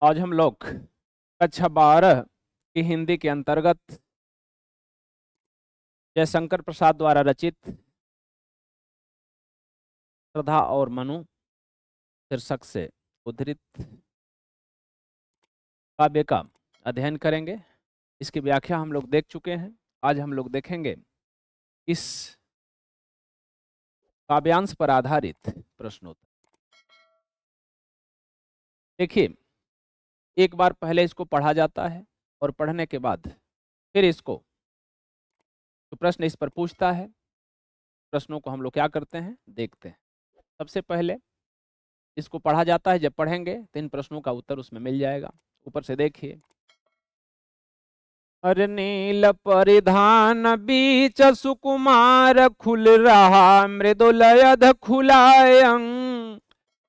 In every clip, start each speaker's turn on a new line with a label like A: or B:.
A: आज हम लोग कक्षा 12 की हिंदी के अंतर्गत जयशंकर प्रसाद द्वारा रचित श्रद्धा और मनु शीर्षक से उद्धृत काव्य का अध्ययन करेंगे। इसकी व्याख्या हम लोग देख चुके हैं। आज हम लोग देखेंगे इस काव्यांश पर आधारित प्रश्नोत्तर। देखिए, एक बार पहले इसको पढ़ा जाता है और पढ़ने के बाद फिर इसको जो प्रश्न इस पर पूछता है, प्रश्नों को हम लोग क्या करते हैं, देखते हैं। सबसे पहले इसको पढ़ा जाता है, जब पढ़ेंगे तो इन प्रश्नों का उत्तर उसमें मिल जाएगा। ऊपर से देखिए, अरे नील परिधान बीच सुकुमार खुल रहा मृदुलयध खुलायं,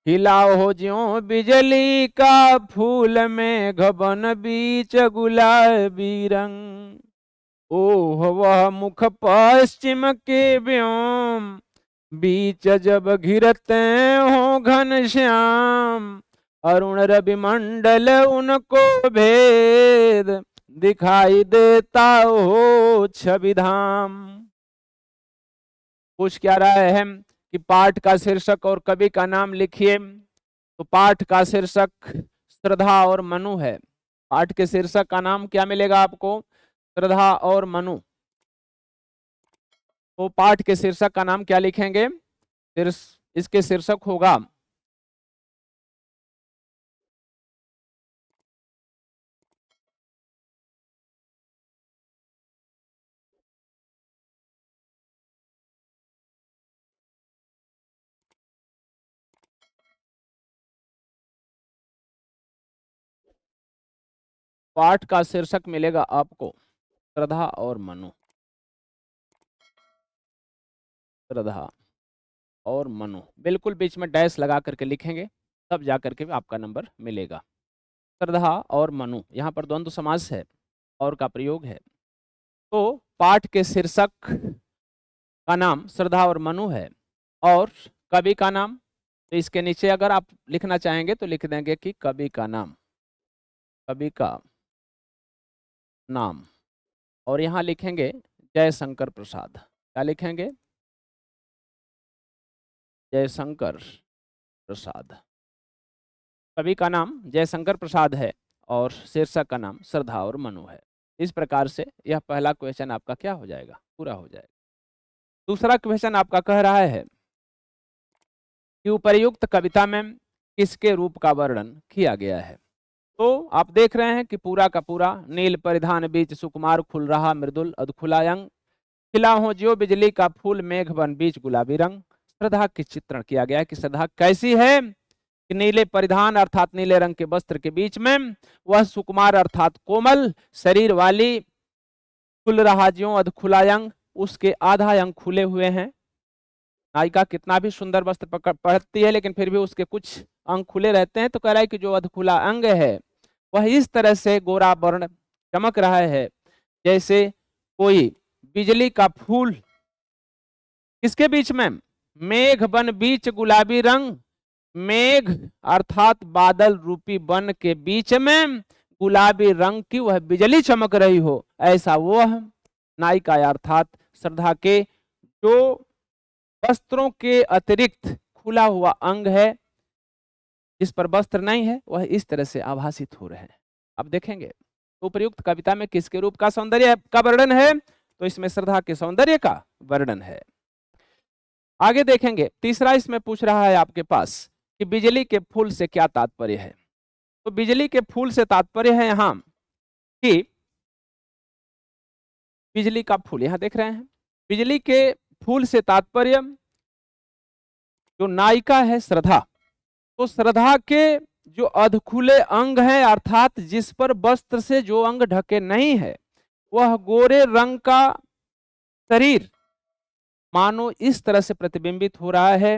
A: हिला हो ज्यों बिजली का फूल में घबन बीच गुलाबी रंग। ओह वह मुख पश्चिम के व्योम बीच जब घिरते हो घन श्याम, अरुण रवि मंडल उनको भेद दिखाई देता हो छवि धाम। पूछ क्या रहा है कि पाठ का शीर्षक और कवि का नाम लिखिए। तो पाठ का शीर्षक श्रद्धा और मनु है। पाठ के शीर्षक का नाम क्या मिलेगा आपको? श्रद्धा और मनु। तो पाठ के शीर्षक का नाम क्या लिखेंगे? इसके शीर्षक होगा पाठ का शीर्षक मिलेगा आपको श्रद्धा और मनु। श्रद्धा और मनु बिल्कुल बीच में डैश लगा करके लिखेंगे, तब जाकर के आपका नंबर मिलेगा। श्रद्धा और मनु, यहाँ पर द्वंद्व समास है और का प्रयोग है। तो पाठ के शीर्षक का नाम श्रद्धा और मनु है और कवि का नाम, तो इसके नीचे अगर आप लिखना चाहेंगे तो लिख देंगे कि कवि का नाम, कवि का नाम। और यहाँ लिखेंगे जयशंकर प्रसाद। क्या लिखेंगे? जयशंकर प्रसाद। कवि का नाम जयशंकर प्रसाद है और शीर्षक का नाम श्रद्धा और मनु है। इस प्रकार से यह पहला क्वेश्चन आपका क्या हो जाएगा? पूरा हो जाएगा। दूसरा क्वेश्चन आपका कह रहा है कि उपर्युक्त कविता में किसके रूप का वर्णन किया गया है। तो आप देख रहे हैं कि पूरा का पूरा नील परिधान बीच सुकुमार खुल रहा मृदुल अधखुलायंग, खिला हो ज्यो बिजली का फूल मेघ बन बीच गुलाबी रंग। श्रद्धा की चित्रण किया गया है कि श्रद्धा कैसी है कि नीले परिधान अर्थात नीले रंग के वस्त्र के बीच में वह सुकुमार अर्थात कोमल शरीर वाली, खुल रहा ज्यों अधखुलायंग, उसके आधा अंग खुले हुए हैं। नायिका कितना भी सुंदर वस्त्र पहनती है लेकिन फिर भी उसके कुछ अंग खुले रहते हैं। तो कह रहा है कि जो अधखुला अंग है वह इस तरह से गोरा वर्ण चमक रहा है जैसे कोई बिजली का फूल किसके बीच में? मेघ बन बीच गुलाबी रंग। मेघ अर्थात बादल रूपी वन के बीच में गुलाबी रंग की वह बिजली चमक रही हो, ऐसा वह नायिका अर्थात श्रद्धा के जो वस्त्रों के अतिरिक्त खुला हुआ अंग है, जिस पर वस्त्र नहीं है, वह इस तरह से आभासित हो रहे हैं। अब देखेंगे उपयुक्त कविता में किसके रूप का सौंदर्य का वर्णन है, तो इसमें श्रद्धा के सौंदर्य का वर्णन है। आगे देखेंगे, तीसरा इसमें पूछ रहा है आपके पास कि बिजली के फूल से क्या तात्पर्य है। तो बिजली के फूल से तात्पर्य है यहां कि बिजली का फूल, यहां देख रहे हैं, बिजली के फूल से तात्पर्य जो नायिका है श्रद्धा, तो श्रद्धा के जो अधखुले अंग हैं अर्थात जिस पर वस्त्र से जो अंग ढके नहीं है, वह गोरे रंग का शरीर मानो इस तरह से प्रतिबिंबित हो रहा है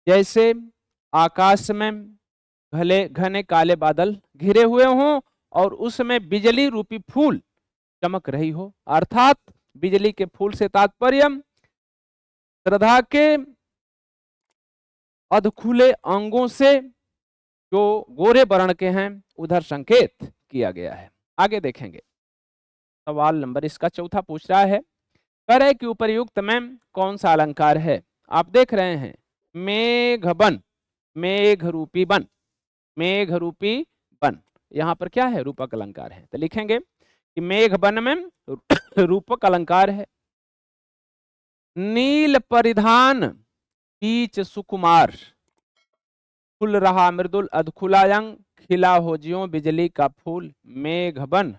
A: जैसे आकाश में घने काले बादल घिरे हुए हों और उसमें बिजली रूपी फूल चमक रही हो। अर्थात बिजली के फूल से तात्पर्य श्रद्धा के अधखुले अंगों से जो गोरे वर्ण के हैं उधर संकेत किया गया है। आगे देखेंगे, सवाल नंबर इसका चौथा पूछ रहा है, कह रहे कि उपर्युक्त में कौन सा अलंकार है। आप देख रहे हैं मेघबन, मेघ रूपी बन, मेघ रूपी बन, यहाँ पर क्या है, रूपक अलंकार है। तो लिखेंगे कि मेघबन में रूपक अलंकार है। नील परिधान पीच सुकुमार, खुल रहा मृदुल अधखुलायंग, खिला हो ज्यों बिजली का फूल, मेघबन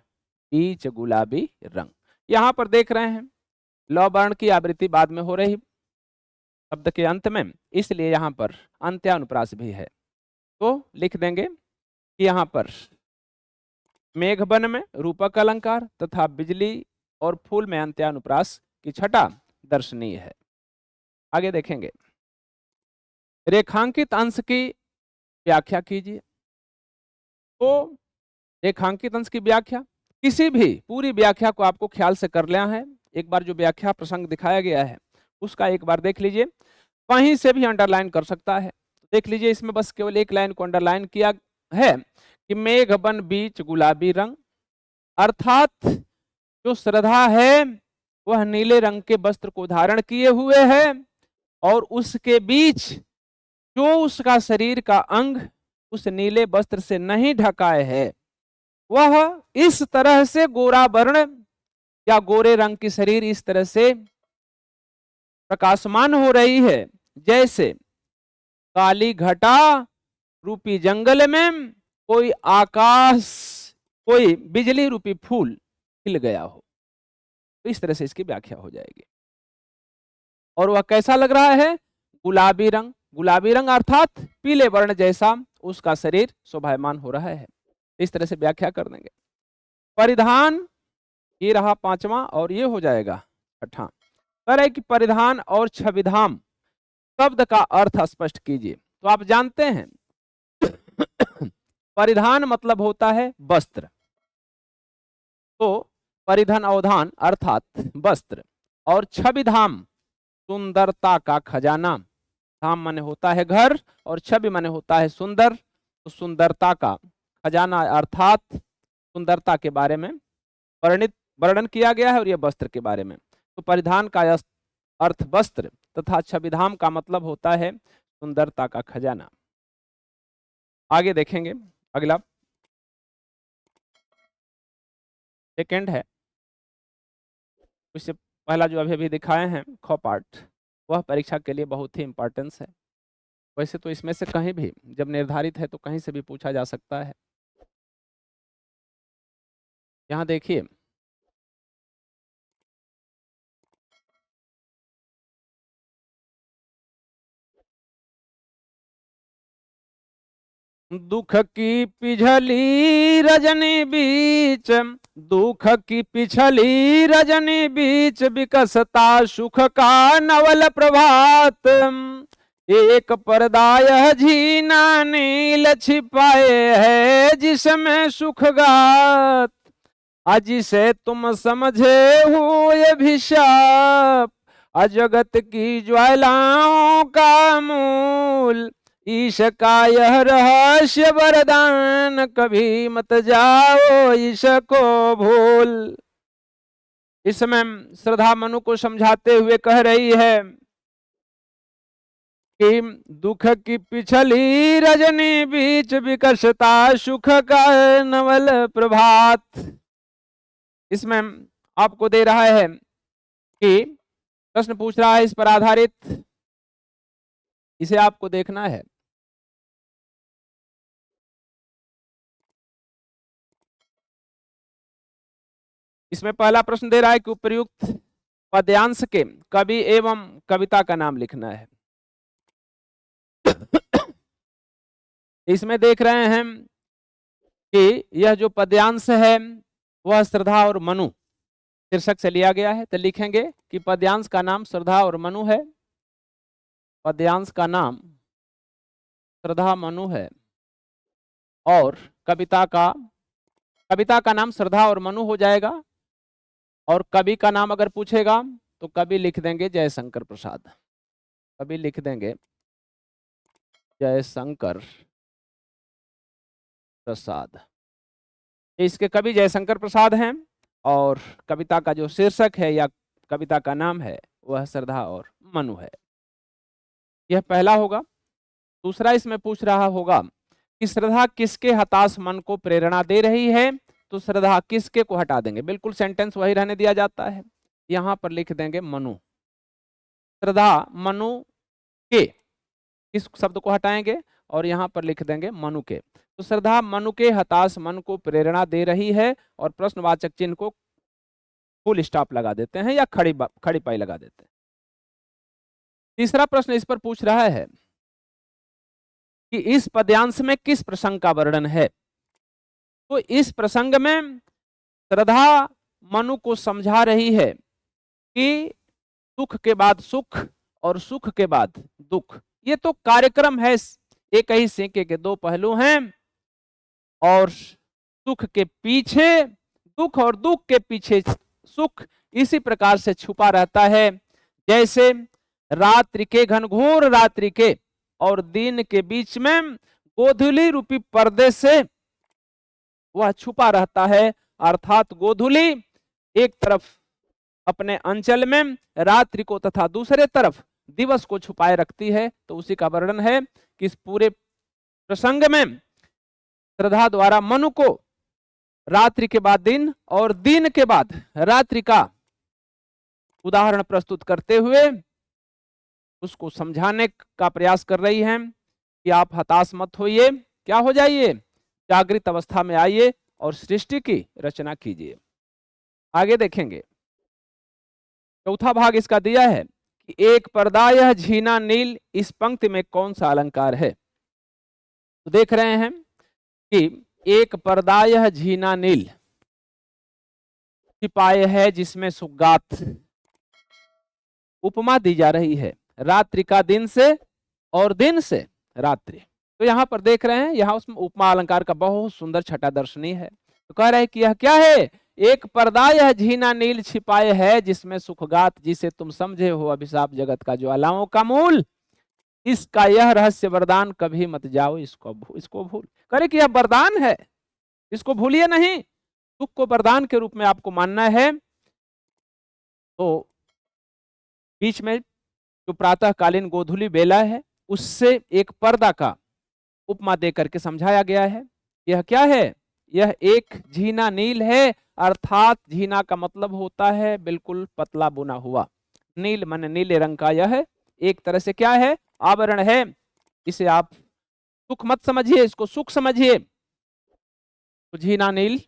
A: पीच गुलाबी रंग। यहाँ पर देख रहे हैं लौ वर्ण की आवृत्ति बाद में हो रही शब्द के अंत में, इसलिए यहाँ पर अंत्यानुप्रास भी है। तो लिख देंगे कि यहाँ पर मेघबन में रूपक अलंकार तथा बिजली और फूल में अंत्यानुप्रास की छटा दर्शनीय है। आगे देखेंगे, रेखांकित अंश की व्याख्या कीजिए। तो रेखांकित अंश की व्याख्या, किसी भी पूरी व्याख्या को आपको ख्याल से कर लेना है। एक बार जो व्याख्या प्रसंग दिखाया गया है उसका एक बार देख लीजिए, कहीं से भी अंडरलाइन कर सकता है। देख लीजिए, इसमें बस केवल एक लाइन को अंडरलाइन किया है कि मेघबन बीच गुलाबी रंग, अर्थात जो श्रद्धा है वह नीले रंग के वस्त्र को धारण किए हुए है और उसके बीच जो उसका शरीर का अंग उस नीले वस्त्र से नहीं ढकाए है, वह इस तरह से गोरा वर्ण या गोरे रंग की शरीर इस तरह से प्रकाशमान हो रही है जैसे काली घटा रूपी जंगल में कोई आकाश, कोई बिजली रूपी फूल खिल गया हो। तो इस तरह से इसकी व्याख्या हो जाएगी। और वह कैसा लग रहा है, गुलाबी रंग, गुलाबी रंग अर्थात पीले वर्ण जैसा उसका शरीर शोभायमान हो रहा है। इस तरह से व्याख्या कर देंगे। परिधान ये रहा पांचवा और ये हो जाएगा छठा। कह रहे कि परिधान और छविधाम शब्द का अर्थ स्पष्ट कीजिए। तो आप जानते हैं परिधान मतलब होता है वस्त्र, तो परिधान अवधान अर्थात वस्त्र, और छविधाम सुंदरता का खजाना। धाम माने होता है घर और छवि माने होता है सुंदर, तो सुंदरता का खजाना अर्थात सुंदरता के बारे में वर्णन किया गया है और यह वस्त्र के बारे में। तो परिधान का अर्थ वस्त्र तथा छविधाम का मतलब होता है सुंदरता का खजाना। आगे देखेंगे, अगला सेकंड है, इससे पहला जो अभी अभी दिखाए हैं ख पार्ट, वह परीक्षा के लिए बहुत ही इंपॉर्टेंस है। वैसे तो इसमें से कहीं भी जब निर्धारित है तो कहीं से भी पूछा जा सकता है। यहाँ देखिए, दुख की पिछली रजनी बीच, दुख की पिछली रजनी बीच विकसता सुख का नवल प्रभात, एक पर्दा झीना नील छिपाए है जिसमें सुख गात, आज से तुम समझे हो ये अभिशाप, अजगत की ज्वालाओं का मूल, ईश का यह रहस्य वरदान, कभी मत जाओ ईश को भूल। इसमें श्रद्धा मनु को समझाते हुए कह रही है कि दुख की पिछली रजनी बीच विकसता सुख का नवल प्रभात। इसमें आपको दे रहा है कि प्रश्न पूछ रहा है इस पर आधारित, इसे आपको देखना है। इसमें पहला प्रश्न दे रहा है कि उपर्युक्त पद्यांश के कवि एवं कविता का नाम लिखना है। इसमें देख रहे हैं कि यह जो पद्यांश है वह श्रद्धा और मनु शीर्षक से लिया गया है। तो लिखेंगे कि पद्यांश का नाम श्रद्धा और मनु है, पद्यांश का नाम श्रद्धा मनु है, और कविता का नाम श्रद्धा और मनु हो जाएगा। और कवि का नाम अगर पूछेगा तो कवि लिख देंगे जयशंकर प्रसाद, कवि लिख देंगे जयशंकर प्रसाद। इसके कवि जयशंकर प्रसाद हैं और कविता का जो शीर्षक है या कविता का नाम है वह श्रद्धा और मनु है। यह पहला होगा। दूसरा इसमें पूछ रहा होगा कि श्रद्धा किसके हताश मन को प्रेरणा दे रही है, तो श्रद्धा किसके को हटा देंगे, बिल्कुल सेंटेंस वही रहने दिया जाता है। यहां पर लिख देंगे मनु। श्रद्धा मनु के, किस शब्द को हटाएंगे और यहां पर लिख देंगे मनु के। तो श्रद्धा मनु के हताश मन को प्रेरणा दे रही है और प्रश्नवाचक चिन्ह को फुल स्टॉप लगा देते हैं या खड़ी पाई लगा देते हैं। तीसरा प्रश्न इस पर पूछ रहा है कि इस पद्यांश में किस प्रसंग का वर्णन है। तो इस प्रसंग में श्रद्धा मनु को समझा रही है कि दुख के बाद सुख और सुख के बाद दुख, ये तो कार्यक्रम है, एक ही सिक्के के दो पहलू हैं और सुख के पीछे दुख और दुख के पीछे सुख इसी प्रकार से छुपा रहता है जैसे रात्रि के, घनघोर रात्रि के और दिन के बीच में गोधूली रूपी पर्दे से वह छुपा रहता है। अर्थात गोधूली एक तरफ अपने अंचल में रात्रि को तथा दूसरे तरफ दिवस को छुपाए रखती है। तो उसी का वर्णन है कि इस पूरे प्रसंग में श्रद्धा द्वारा मनु को रात्रि के बाद दिन और दिन के बाद रात्रि का उदाहरण प्रस्तुत करते हुए उसको समझाने का प्रयास कर रही हैं कि आप हताश मत होइए, क्या हो जाइए, जागृत अवस्था में आइए और सृष्टि की रचना कीजिए। आगे देखेंगे, चौथा भाग इसका दिया है कि एक पर्दा यह झीना नील, इस पंक्ति में कौन सा अलंकार है। तो देख रहे हैं कि एक पर्दा यह झीना नील छिपाए है जिसमें सुगात, उपमा दी जा रही है रात्रि का दिन से और दिन से रात्रि। तो यहां पर देख रहे हैं, यहां उसमें उपमा अलंकार का बहुत सुंदर छटा दर्शनीय है। तो कह रहे हैं कि यह क्या है, एक पर्दा यह झीना नील छिपाए है जिसमें सुखगात, जिसे तुम समझे हो अभिशाप जगत का ज्वालाओं का मूल, इसका यह रहस्य वरदान कभी मत जाओ इसको भूल। करे कि यह वरदान है, इसको भूलिए नहीं, दुख को वरदान के रूप में आपको मानना है। तो बीच में जो प्रातःकालीन गोधूली बेला है उससे एक पर्दा का उपमा दे करके समझाया गया है। यह क्या है, यह एक झीना नील है, अर्थात झीना का मतलब होता है बिल्कुल पतला बुना हुआ, नील मन नीले रंग का यह एक तरह से क्या है, आवरण है। इसे आप सुख मत समझिए, इसको सुख समझिए। तो झीना नील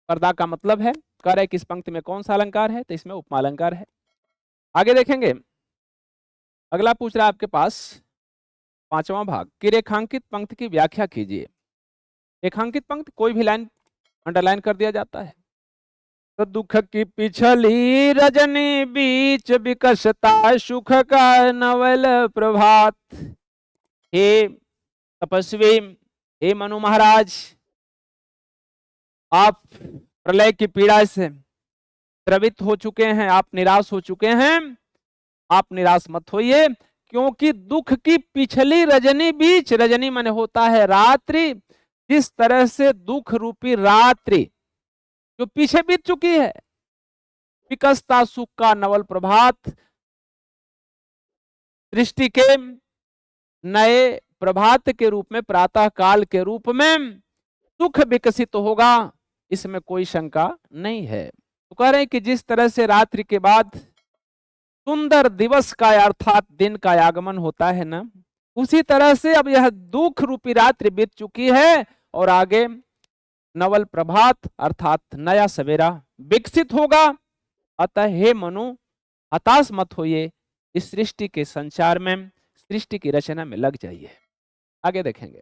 A: पर्दा का मतलब है। कह रहे कि इस पंक्ति में कौन सा अलंकार है, तो इसमें उपमा अलंकार है। आगे देखेंगे, अगला पूछ रहा है आपके पास पांचवा भाग कि रेखांकित पंक्ति की व्याख्या कीजिए। रेखांकित पंक्ति कोई भी लाइन अंडरलाइन कर दिया जाता है। तो दुख की पिछली रजनी बीच विकसता सुख का नवल प्रभात। हे तपस्वी, हे मनु महाराज, आप प्रलय की पीड़ा से द्रवित हो चुके हैं, आप निराश हो चुके हैं। आप निराश मत होइए, क्योंकि दुख की पिछली रजनी बीच, रजनी माने होता है रात्रि, जिस तरह से दुख रूपी रात्रि जो पीछे बीत चुकी है, विकसता सुख का नवल प्रभात, सृष्टि के नए प्रभात के रूप में, प्रातः काल के रूप में सुख विकसित होगा, इसमें कोई शंका नहीं है। तो कह रहे हैं कि जिस तरह से रात्रि के बाद सुंदर दिवस का अर्थात दिन का आगमन होता है ना, उसी तरह से अब यह दुख रूपी रात्रि बीत चुकी है और आगे नवल प्रभात अर्थात नया सवेरा विकसित होगा। अतः हे मनु, हताश मत होइए, इस सृष्टि के संचार में, सृष्टि की रचना में लग जाइए। आगे देखेंगे,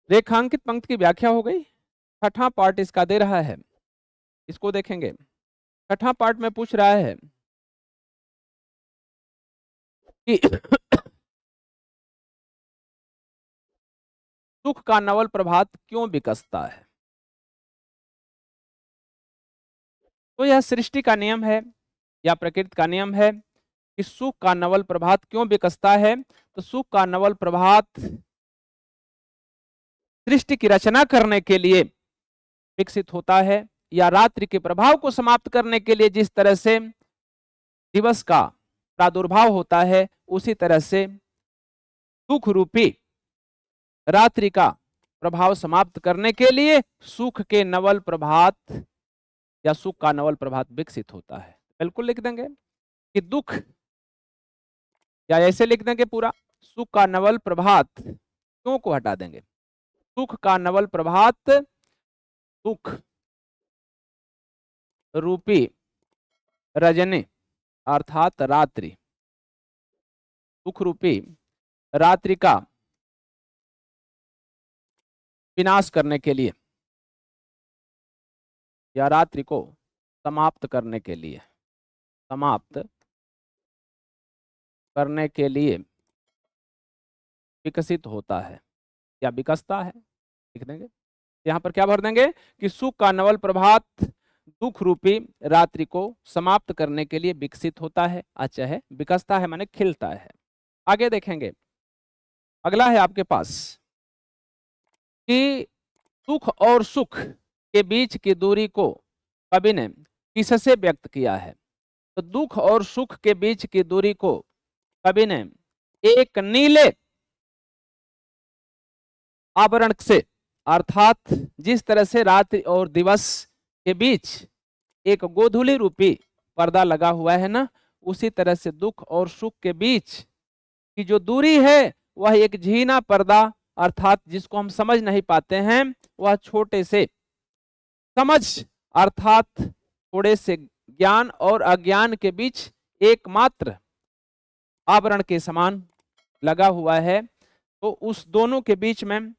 A: रेखांकित पंक्ति की व्याख्या हो गई। छठा पार्ट इसका दे रहा है, इसको देखेंगे। छठा पार्ट में पूछ रहा है कि सुख का नवल प्रभात क्यों विकसता है। तो यह सृष्टि का नियम है या प्रकृति का नियम है कि सुख का नवल प्रभात क्यों विकसता है। तो सुख का नवल प्रभात सृष्टि की रचना करने के लिए विकसित होता है, या रात्रि के प्रभाव को समाप्त करने के लिए जिस तरह से दिवस का प्रादुर्भाव होता है, उसी तरह से सुख रूपी रात्रि का प्रभाव समाप्त करने के लिए सुख के नवल प्रभात या सुख का नवल प्रभात विकसित होता है। बिल्कुल लिख देंगे कि दुख, या ऐसे लिख देंगे पूरा, सुख का नवल प्रभात, क्यों को हटा देंगे, सुख का नवल प्रभात सुख रूपी रजनी अर्थात रात्रि, सुख रूपी रात्रि का विनाश करने के लिए या रात्रि को समाप्त करने के लिए, समाप्त करने के लिए विकसित होता है या विकसता है, लिख देंगे। यहां पर क्या भर देंगे कि सुख का नवल प्रभात दुख रूपी रात्रि को समाप्त करने के लिए विकसित होता है, अच्छा है, विकसता है माने खिलता है। आगे देखेंगे, अगला है आपके पास कि सुख और सुख के बीच की दूरी को कवि ने किससे व्यक्त किया है। तो दुख और सुख के बीच की दूरी को कवि ने एक नीले आवरण से, अर्थात जिस तरह से रात्रि और दिवस के बीच एक गोधूली रूपी पर्दा लगा हुआ है ना, उसी तरह से दुख और सुख के बीच की जो दूरी है वह एक झीना पर्दा, अर्थात जिसको हम समझ नहीं पाते हैं, वह छोटे से समझ अर्थात थोड़े से ज्ञान और अज्ञान के बीच एकमात्र आवरण के समान लगा हुआ है। तो उस दोनों के बीच में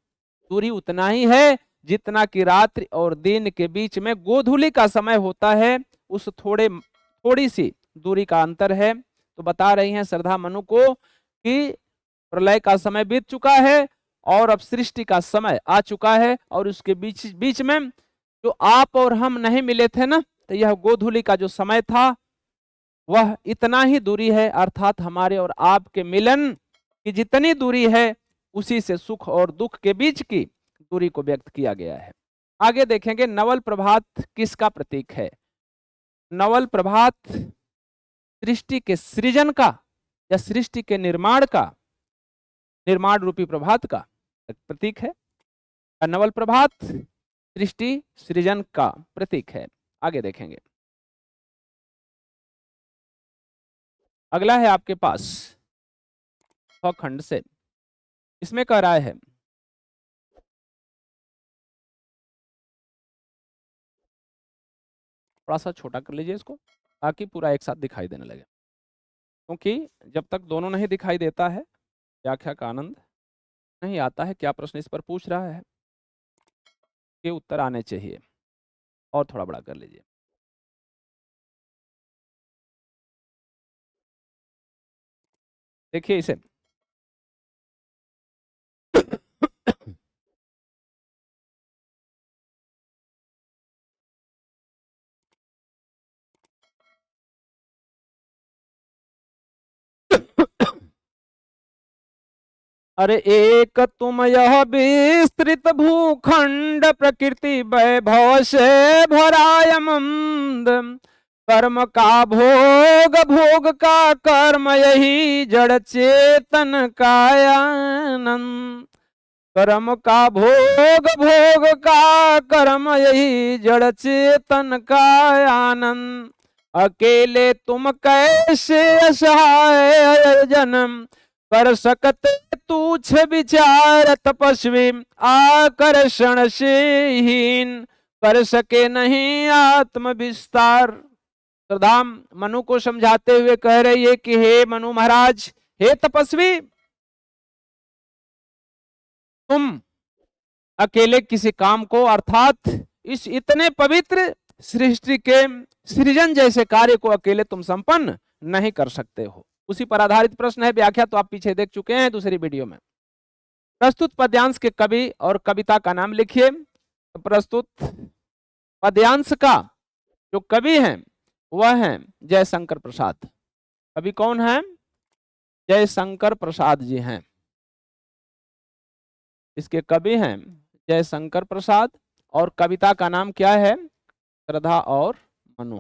A: दूरी उतना ही है जितना कि रात्रि और दिन के बीच में गोधूली का समय होता है, उस थोड़ी सी दूरी का अंतर है। तो बता रही हैं श्रद्धा मनु को कि प्रलय का समय बीत चुका है और अब सृष्टि का समय आ चुका है, और उसके बीच में जो आप और हम नहीं मिले थे ना, तो यह गोधूली का जो समय था वह इतना ही दूरी है, अर्थात हमारे और आपके मिलन की जितनी दूरी है उसी से सुख और दुख के बीच की दूरी को व्यक्त किया गया है। आगे देखेंगे, नवल प्रभात किसका प्रतीक है। नवल प्रभात सृष्टि के सृजन का या सृष्टि के निर्माण का, निर्माण रूपी प्रभात का प्रतीक है। नवल प्रभात सृष्टि सृजन का प्रतीक है। आगे देखेंगे, अगला है आपके पास खंड से, इसमें कह रहा है थोड़ा सा छोटा कर लीजिए इसको ताकि पूरा एक साथ दिखाई देने लगे, क्योंकि जब तक दोनों नहीं दिखाई देता है व्याख्या का आनंद नहीं आता है। क्या प्रश्न इस पर पूछ रहा है के उत्तर आने चाहिए, और थोड़ा बड़ा कर लीजिए। देखिए इसे अरे एक तुम यह विस्तृत भूखंड प्रकृति वैभव से भराय मंद, कर्म का भोग भोग का कर्म यही जड़ चेतन का आनंद, कर्म का भोग भोग का कर्म यही जड़ चेतन का आनंद, अकेले तुम कैसे असहाय जन्म कर सकते तुच्छ विचार तपस्वी आकर्षण से हीन कर सके नहीं आत्म विस्तार। श्रद्धा मनु को समझाते हुए कह रही है कि हे मनु महाराज, हे तपस्वी, तुम अकेले किसी काम को, अर्थात इस इतने पवित्र सृष्टि के सृजन जैसे कार्य को अकेले तुम संपन्न नहीं कर सकते हो। उसी पर आधारित प्रश्न है, व्याख्या तो आप पीछे देख चुके हैं दूसरी वीडियो में। प्रस्तुत पद्यांश के कवि और कविता का नाम लिखिए। तो प्रस्तुत पद्यांश का जो कवि हैं वह हैं जयशंकर प्रसाद। कवि कौन है? जयशंकर प्रसाद जी हैं। इसके कवि हैं जयशंकर प्रसाद, और कविता का नाम क्या है? श्रद्धा और मनु।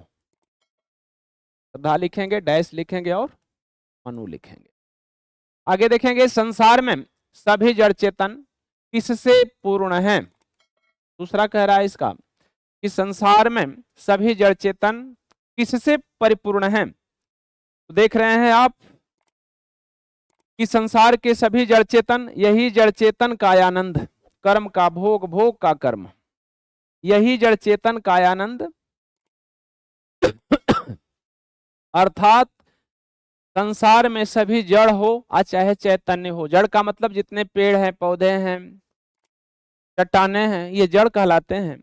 A: श्रद्धा लिखेंगे, डैश लिखेंगे और मनु लिखेंगे। आगे देखेंगे, संसार में सभी जड़ चेतन किससे पूर्ण है? दूसरा कह रहा है इसका कि संसार में सभी जड़ चेतन किससे परिपूर्ण है? तो देख रहे हैं आप कि संसार के सभी जड़ चेतन, यही जड़ चेतन का आनंद, कर्म का भोग, भोग का कर्म, यही जड़ चेतन का आनंद अर्थात संसार में सभी जड़ हो चाहे चैतन्य हो। जड़ का मतलब जितने पेड़ हैं, पौधे हैं, चट्टाने हैं, ये जड़ कहलाते हैं।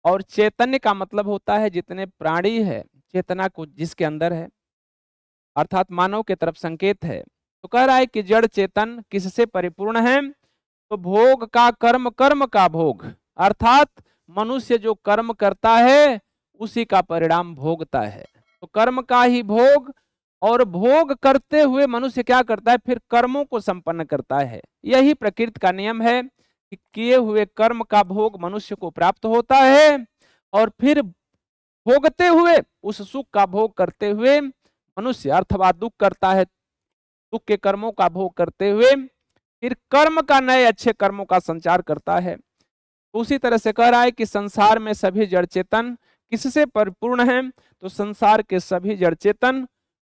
A: और चैतन्य का मतलब होता है जितने प्राणी है, चेतना को जिसके अंदर है, अर्थात मानव के तरफ संकेत है। तो कह रहा है कि जड़ चेतन किससे परिपूर्ण है? तो भोग का कर्म, कर्म का भोग, अर्थात मनुष्य जो कर्म करता है उसी का परिणाम भोगता है। तो कर्म का ही भोग, और भोग करते हुए मनुष्य क्या करता है? फिर कर्मों को संपन्न करता है। यही प्रकृति का नियम है कि किए हुए कर्म का भोग मनुष्य को प्राप्त होता है, और फिर भोगते हुए उस सुख का भोग करते हुए मनुष्य अथवा दुख करता है, दुख के कर्मों का भोग करते हुए फिर कर्म का, नए अच्छे कर्मों का संचार करता है। उसी तरह से कह रहा है कि संसार में सभी जड़ चेतन किससे परिपूर्ण हैं? तो संसार के सभी जड़ चेतन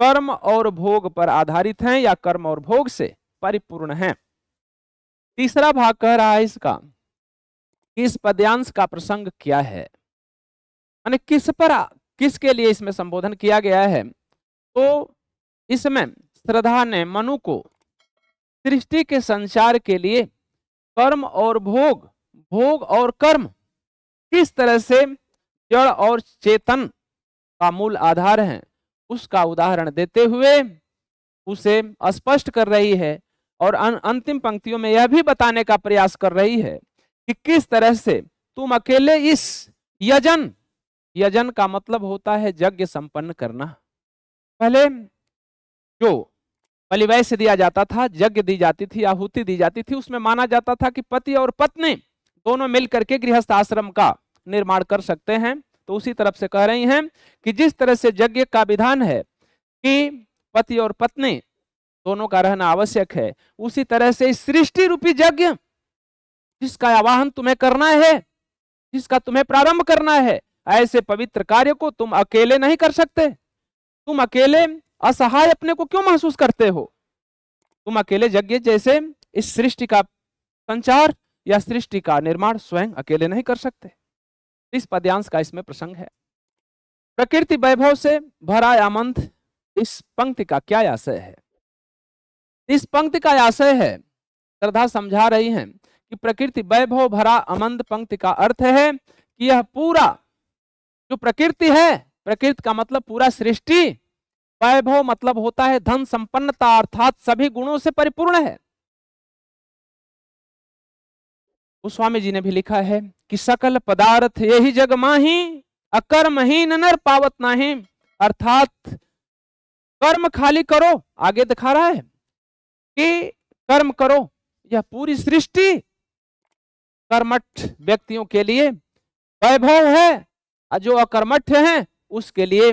A: कर्म और भोग पर आधारित हैं, या कर्म और भोग से परिपूर्ण हैं। तीसरा भाग कह रहा है इसका, इस पद्यांश का प्रसंग क्या है, यानी किस पर, किसके लिए इसमें संबोधन किया गया है? तो इसमें श्रद्धा ने मनु को सृष्टि के संचार के लिए कर्म और भोग, भोग और कर्म किस तरह से जड़ और चेतन का मूल आधार है, उसका उदाहरण देते हुए उसे स्पष्ट कर रही है। और अंतिम पंक्तियों में यह भी बताने का प्रयास कर रही है कि किस तरह से तुम अकेले इस यजन, यजन का मतलब होता है यज्ञ संपन्न करना। पहले जो बलिवैश्य दिया जाता था, यज्ञ दी जाती थी, आहुति दी जाती थी, उसमें माना जाता था कि पति और पत्नी दोनों मिलकर के गृहस्थ आश्रम का निर्माण कर सकते हैं। तो उसी तरफ से कह रही हैं कि जिस तरह से यज्ञ का विधान है कि पति और पत्नी दोनों का रहना आवश्यक है, उसी तरह से सृष्टि रूपी यज्ञ जिसका आवाहन तुम्हें करना है, जिसका तुम्हें प्रारंभ करना है, ऐसे पवित्र कार्य को तुम अकेले नहीं कर सकते। तुम अकेले असहाय अपने को क्यों महसूस करते हो? तुम अकेले यज्ञ जैसे इस सृष्टि का संचार या सृष्टि का निर्माण स्वयं अकेले नहीं कर सकते। इस पद्यांश का इसमें प्रसंग है। प्रकृति वैभव से भरा आमंद, इस पंक्ति का क्या आशय है? इस पंक्ति का आशय है, श्रद्धा समझा रही हैं कि प्रकृति वैभव भरा आमंद पंक्ति का अर्थ है कि यह पूरा जो प्रकृति है, प्रकृति का मतलब पूरा सृष्टि, वैभव मतलब होता है धन संपन्नता, अर्थात सभी गुणों से परिपूर्ण है। गोस्वामी जी ने भी लिखा है कि सकल पदार्थ यही जग माही, अकर्महीन नर पावत नाही, अर्थात कर्म खाली करो, आगे दिखा रहा है कि कर्म करो। यह पूरी सृष्टि कर्मठ व्यक्तियों के लिए वैभव है, जो अकर्मठ हैं उसके लिए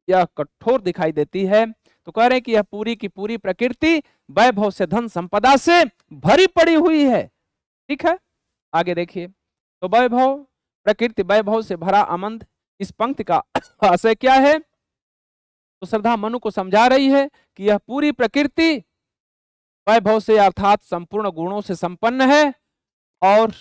A: यह कठोर दिखाई देती है। तो कह रहे हैं कि यह पूरी की पूरी प्रकृति वैभव से, धन संपदा से भरी पड़ी हुई है। ठीक है, आगे देखिए। तो वैभव, प्रकृति वैभव से भरा आनंद, इस पंक्ति का आशय क्या है? तो श्रद्धा मनु को समझा रही है कि यह पूरी प्रकृति वैभव से अर्थात संपूर्ण गुणों से संपन्न है, और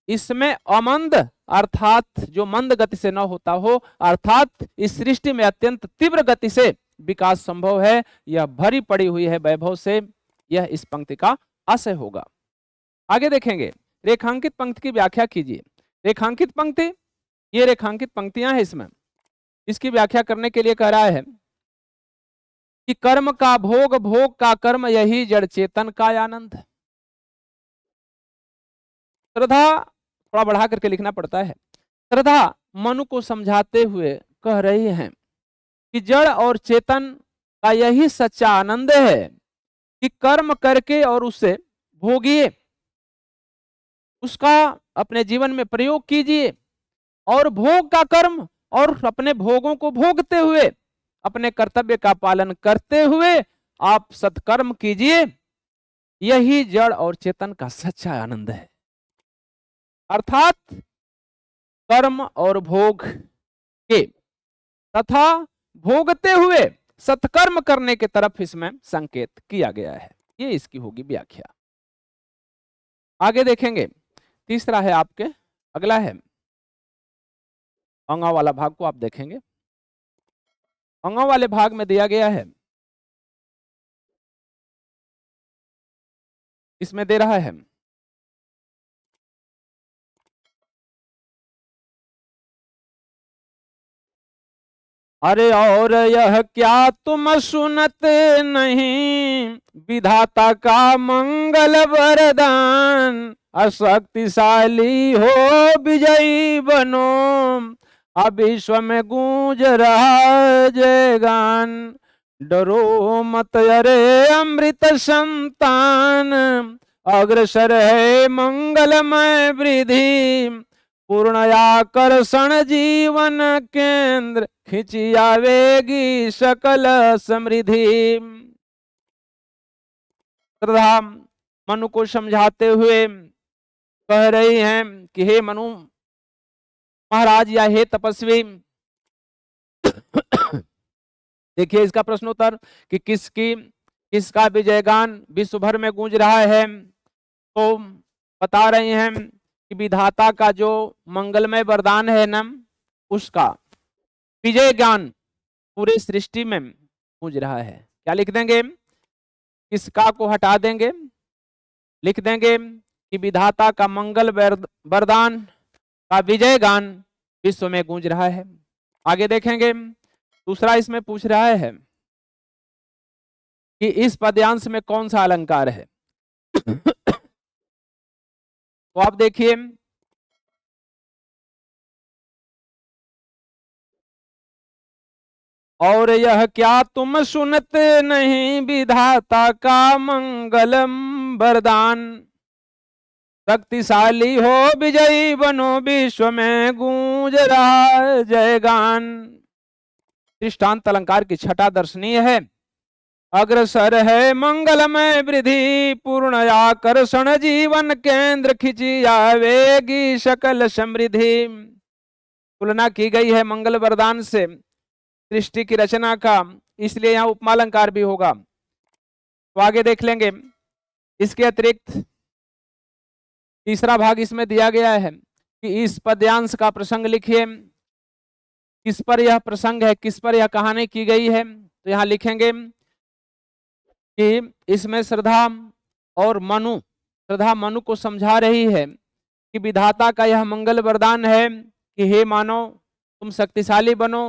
A: इसमें अमंद अर्थात जो मंद गति से न होता हो, अर्थात इस सृष्टि में अत्यंत तीव्र गति से विकास संभव है। यह भरी पड़ी हुई है वैभव से, यह इस पंक्ति का आशय होगा। आगे देखेंगे, रेखांकित पंक्ति की व्याख्या कीजिए। रेखांकित पंक्ति, ये रेखांकित पंक्तियां हैं, इसमें इसकी व्याख्या करने के लिए कह रहा है कि कर्म का भोग, भोग का कर्म, यही जड़ चेतन का आनंद। श्रद्धा थोड़ा बढ़ा करके लिखना पड़ता है। श्रद्धा मनु को समझाते हुए कह रही हैं कि जड़ और चेतन का यही सच्चा आनंद है कि कर्म करके और उसे भोगिए। उसका अपने जीवन में प्रयोग कीजिए और भोग का कर्म और अपने भोगों को भोगते हुए अपने कर्तव्य का पालन करते हुए आप सत्कर्म कीजिए। यही जड़ और चेतन का सच्चा आनंद है। अर्थात कर्म और भोग के तथा भोगते हुए सत्कर्म करने की तरफ इसमें संकेत किया गया है। ये इसकी होगी व्याख्या। आगे देखेंगे, तीसरा है आपके, अगला है अंगा वाला भाग को आप देखेंगे। अंगा वाले भाग में दिया गया है, इसमें दे रहा है अरे और यह क्या तुम सुनते नहीं, विधाता का मंगल वरदान, अशक्तिशाली हो विजयी बनो, अब विश्व में गूंज रहा जय गान, डरो मत अरे अमृत संतान, अग्रसर है मंगलमय वृद्धि, पूर्ण आकर्षण जीवन केंद्र, खिंची आवेगी सकल समृद्धि। श्रद्धा मनु को समझाते हुए कह रही हैं कि हे मनु महाराज या हे तपस्वी, देखिए इसका प्रश्नोत्तर कि किसका विजयगान विश्व भर में गूंज रहा है। तो बता रहे हैं कि विधाता का जो मंगलमय वरदान है ना, उसका विजय ज्ञान पूरे सृष्टि में गूंज रहा है। क्या लिख देंगे, किसका को हटा देंगे, लिख देंगे कि विधाता का मंगल वरदान का विजय गान विश्व में गूंज रहा है। आगे देखेंगे, दूसरा इसमें पूछ रहा है कि इस पद्यांश में कौन सा अलंकार है। तो आप देखिए, और यह क्या तुम सुनते नहीं, विधाता का मंगलम वरदान, शक्तिशाली हो विजयी बनो, विश्व में गूंज रहा जय गान। दृष्टांत अलंकार की छटा दर्शनीय है। अग्रसर है मंगलमय वृद्धि, पूर्ण आकर्षण जीवन केंद्र, खिंची आवेगी सकल समृद्धि। तुलना की गई है मंगल वरदान से सृष्टि की रचना का, इसलिए यहाँ उपमालंकार भी होगा। तो आगे देख लेंगे। इसके अतिरिक्त तीसरा भाग इसमें दिया गया है कि इस पद्यांश का प्रसंग लिखिए, किस पर यह प्रसंग है, किस पर यह कहानी की गई है। तो यहाँ लिखेंगे कि इसमें श्रद्धा मनु को समझा रही है कि विधाता का यह मंगल वरदान है कि हे मानव, तुम शक्तिशाली बनो,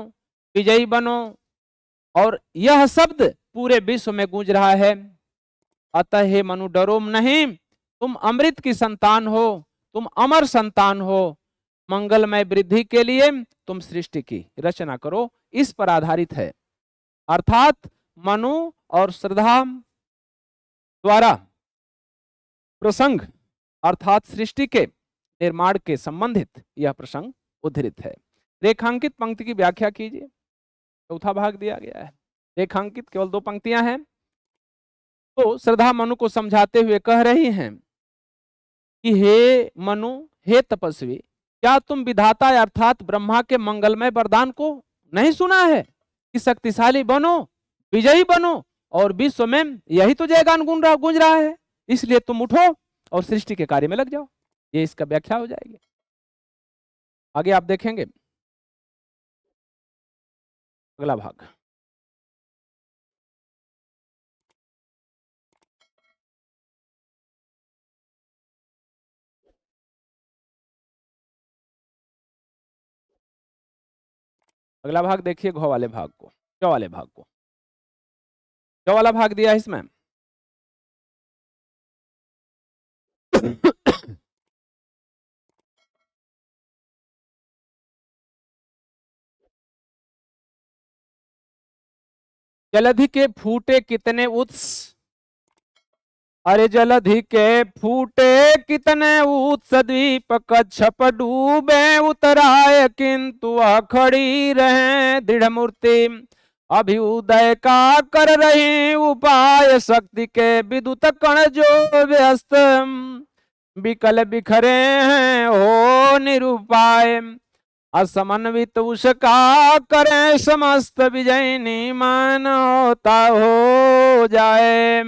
A: विजयी बनो, और यह शब्द पूरे विश्व में गूंज रहा है। अतः हे मनु डरो नहीं, तुम अमृत की संतान हो, तुम अमर संतान हो, मंगलमय वृद्धि के लिए तुम सृष्टि की रचना करो। इस पर आधारित है। अर्थात मनु और श्रद्धा द्वारा प्रसंग अर्थात सृष्टि के निर्माण के संबंधित यह प्रसंग उद्धृत है। रेखांकित पंक्ति की व्याख्या कीजिए। चौथा भाग दिया गया है। रेखांकित केवल 2 पंक्तियां हैं। तो श्रद्धा मनु को समझाते हुए कह रही हैं कि हे मनु, हे तपस्वी, क्या तुम विधाता अर्थात ब्रह्मा के मंगलमय वरदान को नहीं सुना है कि शक्तिशाली बनो, विजयी बनो, और विश्व में यही तो जयगान गूंज रहा है। इसलिए तुम उठो और सृष्टि के कार्य में लग जाओ। ये इसका व्याख्या हो जाएगी। आगे आप देखेंगे अगला भाग। अगला भाग देखिए, घ वाले भाग को, च वाले भाग को। च वाला भाग दिया है इसमें जलधि के फूटे कितने उत्स, अरे जलधि के फूटे कितने उत्सद्वीप कच्छप डूबे उतराए, किंतु वह खड़ी रहे दृढ़ मूर्ति। अभ्युदय का कर रही उपाय, शक्ति के विद्युत कण जो व्यस्त विकल बिखरे हैं हो निरुपाय। असमन्वित उसका करें समस्त विजयनी, मानवता हो जाए।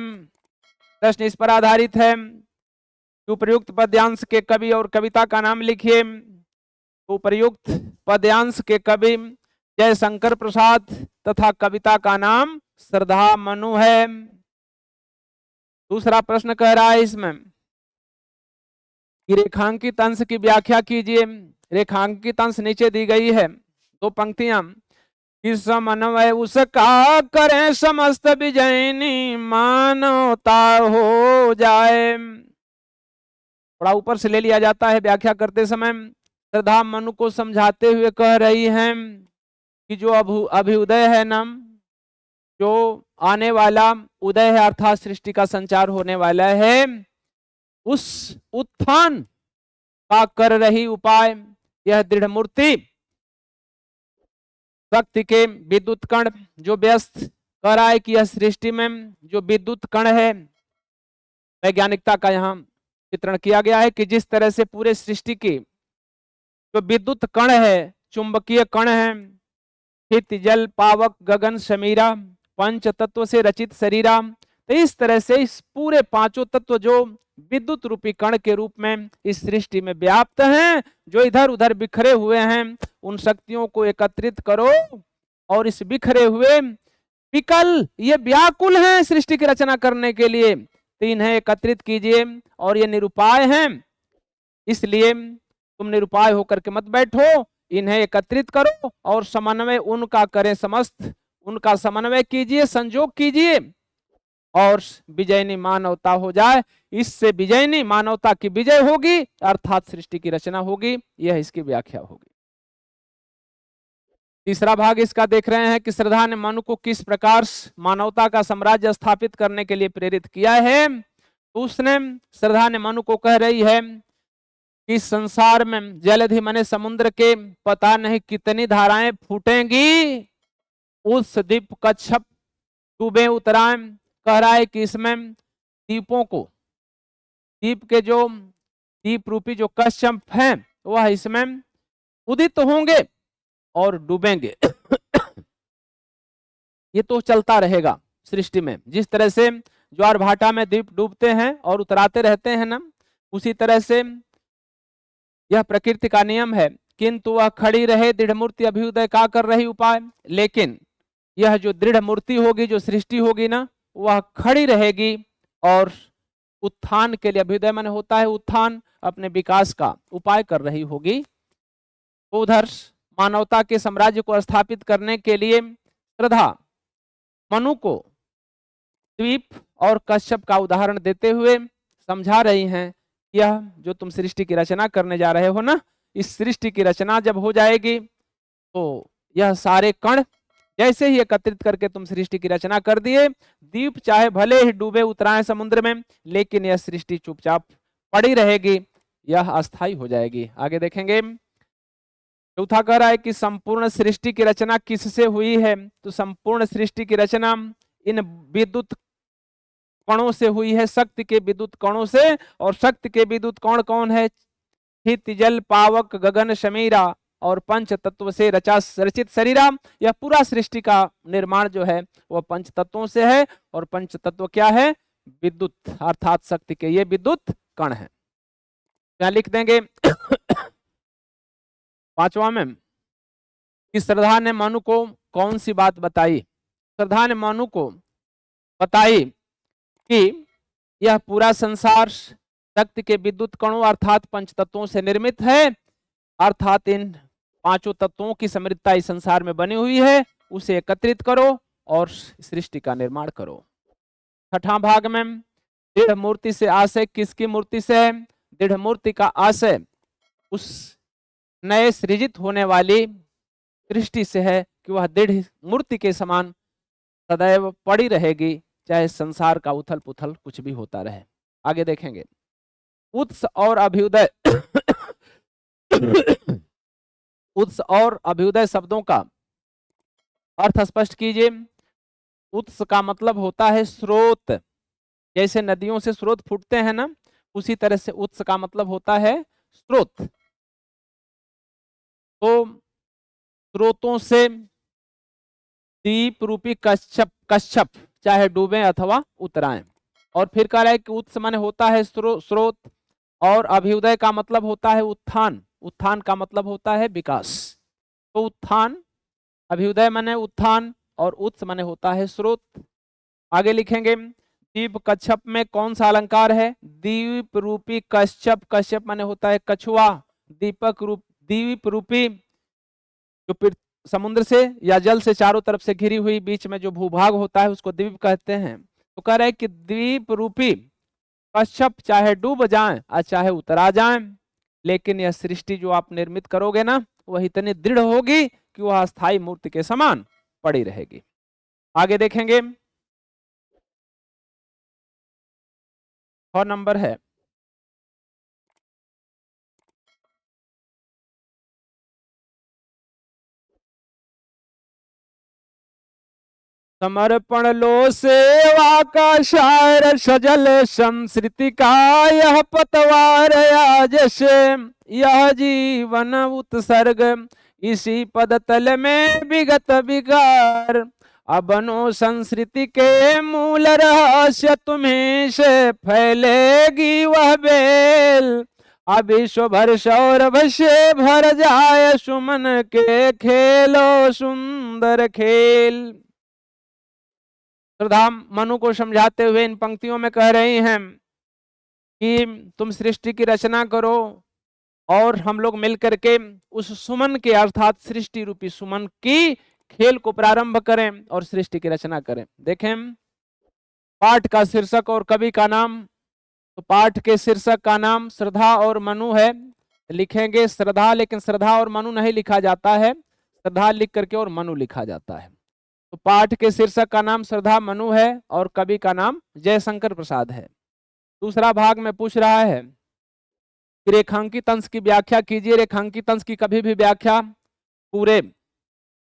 A: प्रश्न इस पर आधारित है कि उपर्युक्त पद्यांश के कवि और कविता का नाम लिखिए। उपर्युक्त पद्यांश के कवि जयशंकर प्रसाद तथा कविता का नाम श्रद्धा मनु है। दूसरा प्रश्न कह रहा है इसमें कि रेखांकित अंश की व्याख्या कीजिए। रेखांकित अंश नीचे दी गई है, दो पंक्तियां। कि समन्वय उसका करें समस्त विजयनी, मानवता हो जाए। थोड़ा ऊपर से ले लिया जाता है व्याख्या करते समय। श्रद्धा मनु को समझाते हुए कह रही हैं कि जो अभ्युदय है ना, जो आने वाला उदय है अर्थात सृष्टि का संचार होने वाला है, उस उत्थान का कर रही उपाय यह दृढ़ मूर्ति शक्ति के विद्युत कण जो व्यस्त कर रहा है कि यह सृष्टि में जो विद्युत कण है, वैज्ञानिकता का यहाँ चित्रण किया गया है कि जिस तरह से पूरे सृष्टि की जो विद्युत कण है, चुंबकीय कण है, स्थित जल पावक गगन समीरा पंच तत्व से रचित शरीरा, तो इस तरह से इस पूरे पांचों तत्व जो विद्युत रूपी कण के रूप में इस सृष्टि में व्याप्त हैं, जो इधर उधर बिखरे हुए हैं, उन शक्तियों को एकत्रित करो और इस बिखरे हुए विकल ये व्याकुल हैं सृष्टि की रचना करने के लिए, तो इन्हें एकत्रित कीजिए और ये निरुपाय हैं, इसलिए तुम निरुपाय होकर के मत बैठो, इन्हें एकत्रित करो और समन्वय उनका करें, समस्त उनका समन्वय कीजिए, संजोग कीजिए और विजयनी मानवता हो जाए। इससे विजयनी मानवता की विजय होगी अर्थात सृष्टि की रचना होगी। यह इसकी व्याख्या होगी। तीसरा भाग इसका देख रहे हैं कि श्रद्धा ने मनु को किस प्रकार मानवता का साम्राज्य स्थापित करने के लिए प्रेरित किया है। तो उसने श्रद्धा ने मनु को कह रही है कि संसार में जलधि माने समुद्र के पता नहीं कितनी धाराएं फूटेंगी, उस द्वीप कच्छप डूबे उतराए। कह रहा है कि इसमें द्वीपों को, द्वीप के जो द्वीप रूपी जो कच्छप हैं वह इसमें उदित होंगे और डूबेंगे। ये तो चलता रहेगा सृष्टि में, जिस तरह से ज्वार भाटा में द्वीप डूबते हैं और उतराते रहते हैं ना, उसी तरह से यह प्रकृति का नियम है। किंतु वह खड़ी रहे दृढ़ मूर्ति अभ्युदय का कर रही उपाय। लेकिन यह जो दृढ़ मूर्ति होगी, जो सृष्टि होगी ना, वह खड़ी रहेगी और उत्थान के लिए, अभ्युदय माने होता है उत्थान, अपने विकास का उपाय कर रही होगी। उधर मानवता के साम्राज्य को स्थापित करने के लिए श्रद्धा मनु को द्वीप और कश्यप का उदाहरण देते हुए समझा रही हैं, यह जो तुम सृष्टि की रचना करने जा रहे हो ना, इस सृष्टि की रचना जब हो जाएगी तो यह सारे कण जैसे ही एकत्रित करके तुम सृष्टि की रचना कर दिए, द्वीप चाहे भले ही डूबे उतराए समुद्र में, लेकिन यह सृष्टि चुपचाप पड़ी रहेगी, यह अस्थायी हो जाएगी। आगे देखेंगे। चौथा कह रहा है कि संपूर्ण सृष्टि की रचना किससे हुई है। तो संपूर्ण सृष्टि की रचना इन विद्युत कणों से हुई है, शक्ति के विद्युत कणों से। और शक्ति के विद्युत कण कौन है? स्थित जल पावक गगन समीरा और पंच तत्व से रचित शरीरा। यह पूरा सृष्टि का निर्माण जो है वह पंच तत्वों से है। और पंच तत्व क्या है? विद्युत, अर्थात शक्ति के ये विद्युत कण है। क्या लिख देंगे पांचवा में कि श्रद्धा ने मनु को कौन सी बात बताई। श्रद्धा ने मनु को बताई कि यह पूरा संसार शक्ति के विद्युत कणों अर्थात पंच तत्वों से निर्मित है, अर्थात इन पांचों तत्वों की समृद्धता इस संसार में बनी हुई है, उसे एकत्रित करो और सृष्टि का निर्माण करो। छठा भाग में दृढ़ मूर्ति से आशय किसकी मूर्ति से है? दृढ़ मूर्ति का आशय उस नए सृजित होने वाली सृष्टि से है कि वह दृढ़ मूर्ति के समान सदैव पड़ी रहेगी, चाहे संसार का उथल पुथल कुछ भी होता रहे। आगे देखेंगे, उत्स और अभ्युदय उत्स और अभ्युदय शब्दों का अर्थ स्पष्ट कीजिए। उत्स का मतलब होता है स्रोत, जैसे नदियों से स्रोत फूटते हैं ना, उसी तरह से उत्स का मतलब होता है स्रोत। तो स्रोतों से दीप रूपी कश्यप कश्यप चाहे डूबे अथवा उतराएं। और फिर कह रहा है कि उत्स माने होता है स्रोत, और अभ्युदय का मतलब होता है उत्थान, उत्थान का मतलब होता है विकास। तो उत्थान, अभ्युदय माने उत्थान, और उत्स माने होता है स्रोत। आगे लिखेंगे, दीप कच्छप में कौन सा अलंकार है? दीप रूपी कश्यप, कश्यप माने होता है कछुआ, दीपक रूप दीप रूपी जो समुद्र से या जल से चारों तरफ से घिरी हुई बीच में जो भूभाग होता है उसको द्वीप कहते हैं। तो कह रहे हैं कि द्वीप रूपी कश्यप चाहे डूब जाएं और चाहे उतरा जाएं, लेकिन यह सृष्टि जो आप निर्मित करोगे ना, वह इतनी दृढ़ होगी कि वह अस्थायी मूर्ति के समान पड़ी रहेगी। आगे देखेंगे, 6 नंबर है, समर्पण लो सेवा का शायर सजल संस्कृति का यह पतवार आज से यह जीवन उत्सर्ग इसी पद तल में विगत विकार। अबनो संस्कृति के मूल रहस्य तुम्हें से फैलेगी वह बेल। अब विश्व भर सौरभ से भर जाए सुमन के खेलो सुंदर खेल। श्रद्धा मनु को समझाते हुए इन पंक्तियों में कह रही हैं कि तुम सृष्टि की रचना करो और हम लोग मिलकर के उस सुमन के अर्थात सृष्टि रूपी सुमन की खेल को प्रारंभ करें और सृष्टि की रचना करें। देखें, पाठ का शीर्षक और कवि का नाम, तो पाठ के शीर्षक का नाम श्रद्धा और मनु है। लिखेंगे श्रद्धा, लेकिन श्रद्धा और मनु नहीं लिखा जाता है, श्रद्धा लिख करके और मनु लिखा जाता है। तो पाठ के शीर्षक का नाम श्रद्धा मनु है और कवि का नाम जयशंकर प्रसाद है। दूसरा भाग में पूछ रहा है कि रेखांकित अंश की व्याख्या कीजिए। रेखांकित अंश की कभी भी व्याख्या पूरे,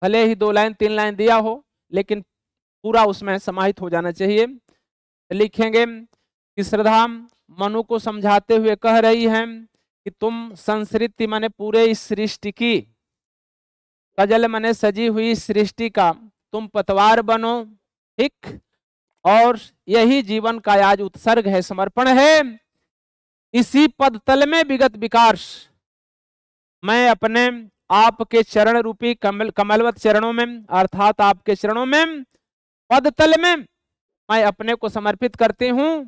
A: भले ही 2 लाइन 3 लाइन दिया हो, लेकिन पूरा उसमें समाहित हो जाना चाहिए। लिखेंगे कि श्रद्धा मनु को समझाते हुए कह रही है कि तुम संस्कृति माने पूरे इस सृष्टि की, कजल माने सजी हुई सृष्टि का तुम पतवार बनो, ठीक, और यही जीवन का आज उत्सर्ग है, समर्पण है। इसी पद तल में विगत विकास, मैं अपने आपके चरण रूपी कमलवत चरणों में अर्थात आपके चरणों में पद तल में मैं अपने को समर्पित करती हूं।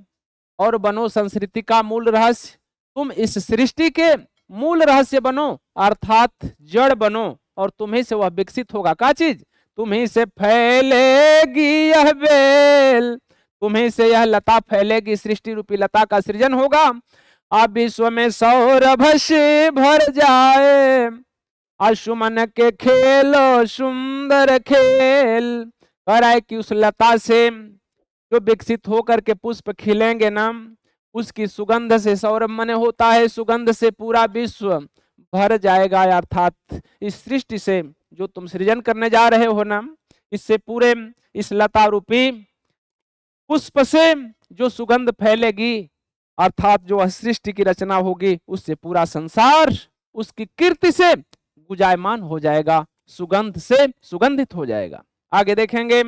A: और बनो संस्कृति का मूल रहस्य, तुम इस सृष्टि के मूल रहस्य बनो अर्थात जड़ बनो, और तुम्ही से वह विकसित होगा। क्या चीज? तुम्ही से फैलेगी यह बेल, तुम्ही से यह लता फैलेगी, सृष्टि रूपी लता का सृजन होगा। अब विश्व में सौरभ से भर जाए अशुमन के खेलो सुंदर खेल। कह रहा है कि उस लता से जो विकसित होकर के पुष्प खिलेंगे ना, उसकी सुगंध से, सौरभ मने होता है सुगंध से पूरा विश्व भर जाएगा। अर्थात इस सृष्टि से जो तुम सृजन करने जा रहे हो ना, इससे पूरे इस लता रूपी पुष्प से जो सुगंध फैलेगी अर्थात जो सृष्टि की रचना होगी, उससे पूरा संसार उसकी कीर्ति से गुंजायमान हो जाएगा, सुगंध से सुगंधित हो जाएगा। आगे देखेंगे,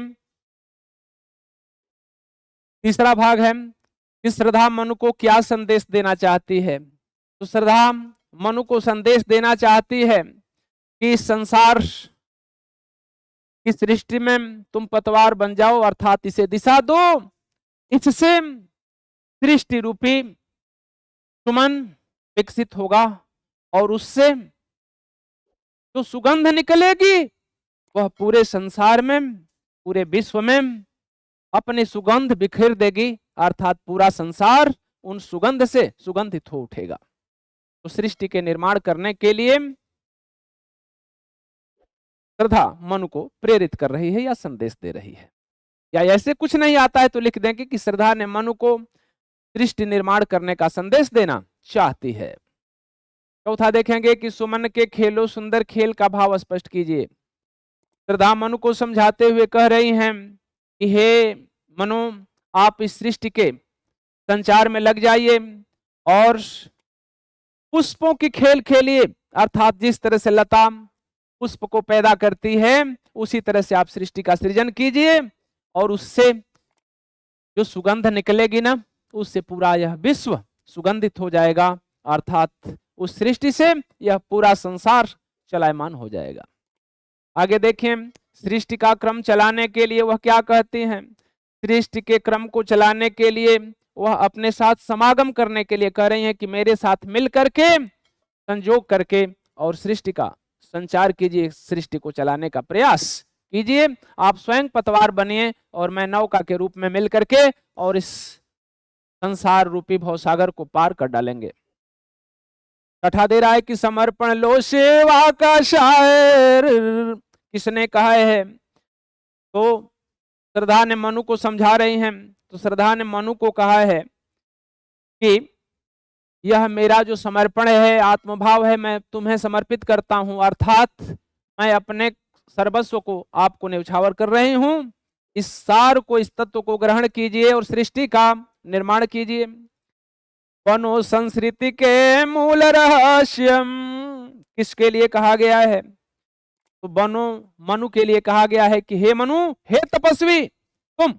A: तीसरा भाग है कि श्रद्धा मनु को क्या संदेश देना चाहती है। तो श्रद्धा मनु को संदेश देना चाहती है कि संसार की सृष्टि में तुम पतवार बन जाओ, अर्थात इसे दिशा दो, इससे सृष्टि रूपी सुमन विकसित होगा और उससे जो सुगंध निकलेगी वह पूरे संसार में, पूरे विश्व में अपनी सुगंध बिखेर देगी, अर्थात पूरा संसार उन सुगंध से सुगंधित हो उठेगा। तो सृष्टि के निर्माण करने के लिए श्रद्धा मनु को प्रेरित कर रही है या संदेश दे रही है। या ऐसे कुछ नहीं आता है तो लिख देंगे कि श्रद्धा ने मनु को सृष्टि निर्माण करने का संदेश देना चाहती है। चौथा देखेंगे कि सुमन के खेलो सुंदर खेल का भाव स्पष्ट कीजिए। श्रद्धा मनु को समझाते हुए कह रही हैं कि हे मनु, आप इस सृष्टि के संचार में लग जाइए और पुष्पों की खेल खेलिए, अर्थात जिस तरह से लता पुष्प को पैदा करती है उसी तरह से आप सृष्टि का सृजन कीजिए और उससे जो सुगंध निकलेगी ना, उससे पूरा यह विश्व सुगंधित हो जाएगा, अर्थात उस सृष्टि से यह पूरा संसार चलायमान हो जाएगा। आगे देखें, सृष्टि का क्रम चलाने के लिए वह क्या कहती हैं? सृष्टि के क्रम को चलाने के लिए वह अपने साथ समागम करने के लिए कह रही हैं कि मेरे साथ मिल करके संयोग करके और सृष्टि का संचार कीजिए, सृष्टि को चलाने का प्रयास कीजिए। आप स्वयं पतवार बनिए और मैं नौका के रूप में मिल करके और इस संसार रूपी भवसागर को पार कर डालेंगे। कथा दे रहा है कि समर्पण लो सेवा का शायर, किसने कहा है? तो श्रद्धा ने मनु को समझा रही हैं। तो श्रद्धा ने मनु को कहा है कि यह मेरा जो समर्पण है, आत्मभाव है, मैं तुम्हें समर्पित करता हूं, अर्थात मैं अपने सर्वस्व को आपको न्यौछावर कर रही हूं। इस सार को, इस तत्व को ग्रहण कीजिए और सृष्टि का निर्माण कीजिए। बनो संस्कृति के मूल रहस्यम, किसके लिए कहा गया है? तो बनो मनु के लिए कहा गया है कि हे मनु, हे तपस्वी, तुम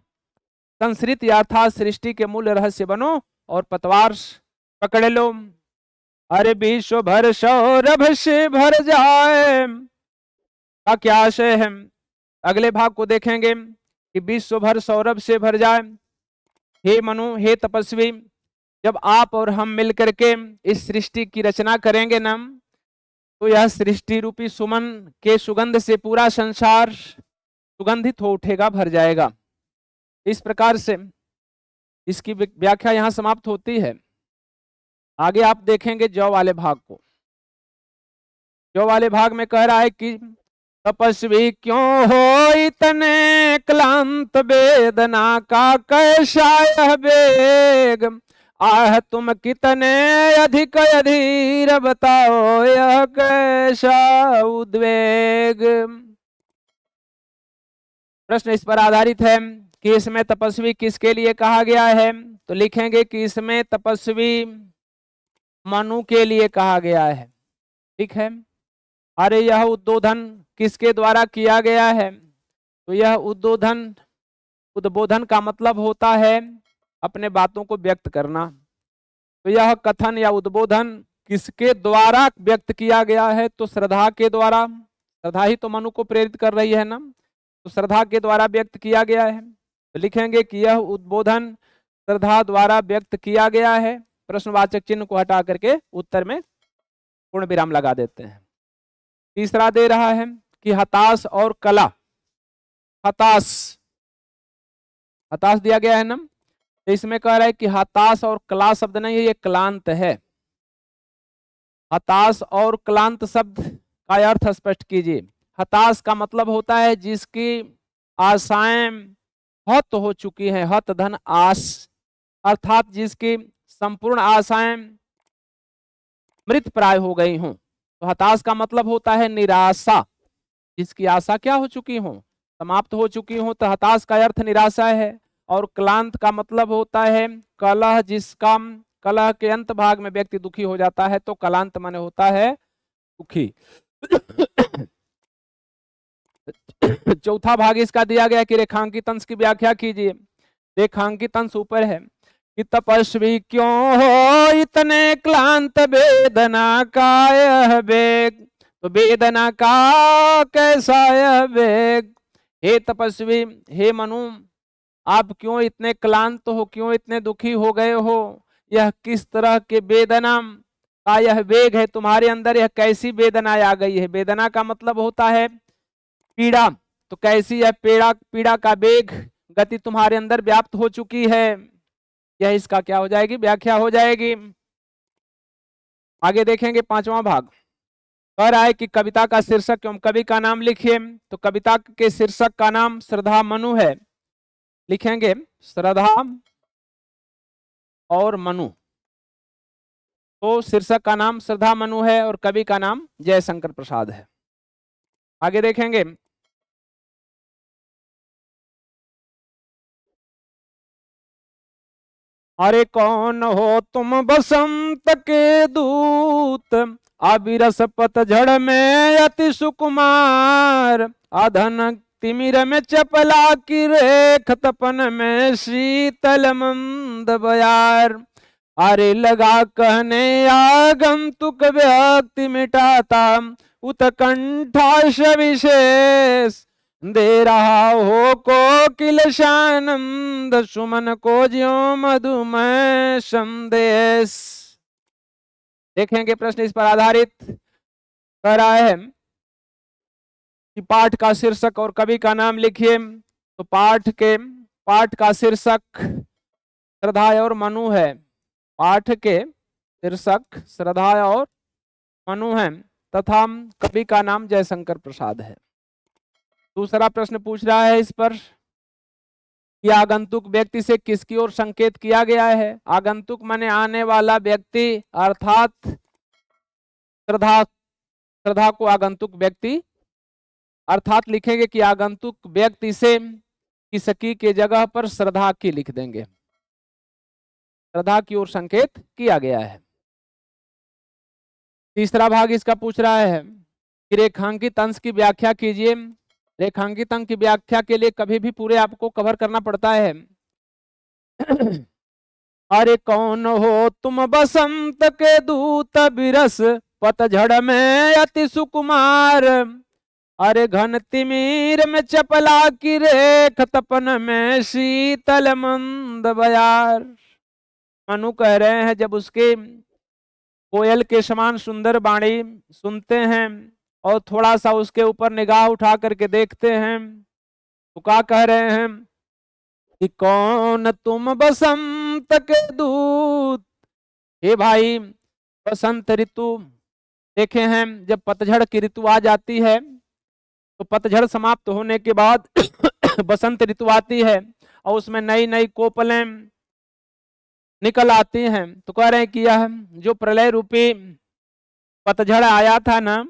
A: संस्कृति अर्थात सृष्टि के मूल रहस्य बनो और पतवार पकड़ लो। अरे विश्व भर सौरभ से भर जाए का क्या आशय है? अगले भाग को देखेंगे कि विश्व भर सौरभ से भर जाए। हे मनु, हे तपस्वी, जब आप और हम मिलकर के इस सृष्टि की रचना करेंगे ना, तो यह सृष्टि रूपी सुमन के सुगंध से पूरा संसार सुगंधित हो उठेगा, भर जाएगा। इस प्रकार से इसकी व्याख्या यहां समाप्त होती है। आगे आप देखेंगे जौ वाले भाग को। जौ वाले भाग में कह रहा है कि तपस्वी क्यों हो इतने क्लांत, वेदना का कैसा यह वेग, आह तुम कितने अधिक अधीर, बताओ यह कैसा उद्वेग। प्रश्न इस पर आधारित है कि इसमें तपस्वी किसके लिए कहा गया है? तो लिखेंगे कि इसमें तपस्वी मनु के लिए कहा गया है। ठीक है। अरे यह उद्बोधन किसके द्वारा किया गया है? तो यह उद्बोधन का मतलब होता है अपने बातों को व्यक्त करना। तो यह कथन या उद्बोधन किसके द्वारा व्यक्त किया गया है? तो श्रद्धा के द्वारा। श्रद्धा ही तो मनु को प्रेरित कर रही है ना, तो श्रद्धा के द्वारा व्यक्त किया गया है। तो लिखेंगे कि यह उद्बोधन श्रद्धा द्वारा व्यक्त किया गया है। प्रश्नवाचक चिन्ह को हटा करके उत्तर में पूर्ण विराम लगा देते हैं। तीसरा दे रहा है कि हताश और कला। हताश दिया गया है ना, तो इसमें कह रहा है कि हताश और कला शब्द नहीं है, ये क्लांत है। हताश और क्लांत शब्द का अर्थ स्पष्ट कीजिए। हताश का मतलब होता है जिसकी आशाएं हत हो चुकी है, हत धन आस, अर्थात जिसकी संपूर्ण आशाएं मृत प्राय हो गई हों। तो हताश का मतलब होता है निराशा, जिसकी आशा क्या हो चुकी हो, समाप्त हो चुकी हो। तो हताश का अर्थ निराशा है। और क्लांत का मतलब होता है कलह, जिसका कलह के अंत भाग में व्यक्ति दुखी हो जाता है, तो कलांत माने होता है दुखी। चौथा भाग इसका दिया गया कि रेखांकित अंश की व्याख्या कीजिए। रेखांकित अंश ऊपर है कि तपस्वी क्यों हो इतने क्लांत, वेदना का यह वेग। तो वेदना का कैसा यह वेग? हे तपस्वी, हे मनु, आप क्यों इतने क्लांत हो, क्यों इतने दुखी हो गए हो? यह किस तरह के वेदना का यह वेग है तुम्हारे अंदर? यह कैसी वेदना आ गई है? वेदना का मतलब होता है पीड़ा। तो कैसी यह पीड़ा का वेग गति तुम्हारे अंदर व्याप्त हो चुकी है? यह इसका क्या हो जाएगी? व्याख्या हो जाएगी। आगे देखेंगे पांचवा भाग। कह रहा है कि कविता का शीर्षक एवं कवि का नाम लिखिए। तो कविता के शीर्षक का नाम श्रद्धा मनु है। लिखेंगे श्रद्धा और मनु। तो शीर्षक का नाम श्रद्धा मनु है और कवि का नाम जयशंकर प्रसाद है। आगे देखेंगे। अरे कौन हो तुम बसंत के दूत, अविरस पतझड़ में अति सुकुमार, अधन तिमिर में चपला की रेख, तपन में शीतल मंद बयार। अरे लगा कहने आगंतुक व्यक्ति मिटाता, उत्कंठाश विशेष, दे रहा हो कोकिल शानंद, सुमन को ज्यो मधुमय संदेश। देखेंगे प्रश्न इस पर आधारित कह रहा है कि पाठ का शीर्षक और कवि का नाम लिखिए। तो पाठ का शीर्षक श्रद्धा और मनु है। पाठ के शीर्षक श्रद्धा और मनु है तथा कवि का नाम जयशंकर प्रसाद है। दूसरा प्रश्न पूछ रहा है इस पर कि आगंतुक व्यक्ति से किसकी ओर संकेत किया गया है। आगंतुक माने आने वाला व्यक्ति, अर्थात श्रद्धा को आगंतुक व्यक्ति, अर्थात लिखेंगे कि आगंतुक व्यक्ति से किसकी के जगह पर श्रद्धा की लिख देंगे। श्रद्धा की ओर संकेत किया गया है। तीसरा भाग इसका पूछ रहा है कि रेखांकित अंश की व्याख्या कीजिए। रेखांकित अंक की व्याख्या के लिए कभी भी पूरे आपको कवर करना पड़ता है। अरे कौन हो तुम बसंत के दूत, बिरस पतझड़ में अति सुकुमार, अरे घन तिमिर में चपला की रेख, तपन में शीतल मंद बयार। मनु कह रहे हैं जब उसके कोयल के समान सुंदर वाणी सुनते हैं और थोड़ा सा उसके ऊपर निगाह उठा करके देखते हैं तो क्या कह रहे हैं कि कौन तुम बसंत के दूत। हे भाई, बसंत ऋतु देखे हैं, जब पतझड़ की ऋतु आ जाती है तो पतझड़ समाप्त होने के बाद बसंत ऋतु आती है और उसमें नई नई कोपलें निकल आती हैं। तो कह रहे हैं कि यह जो प्रलय रूपी पतझड़ आया था ना,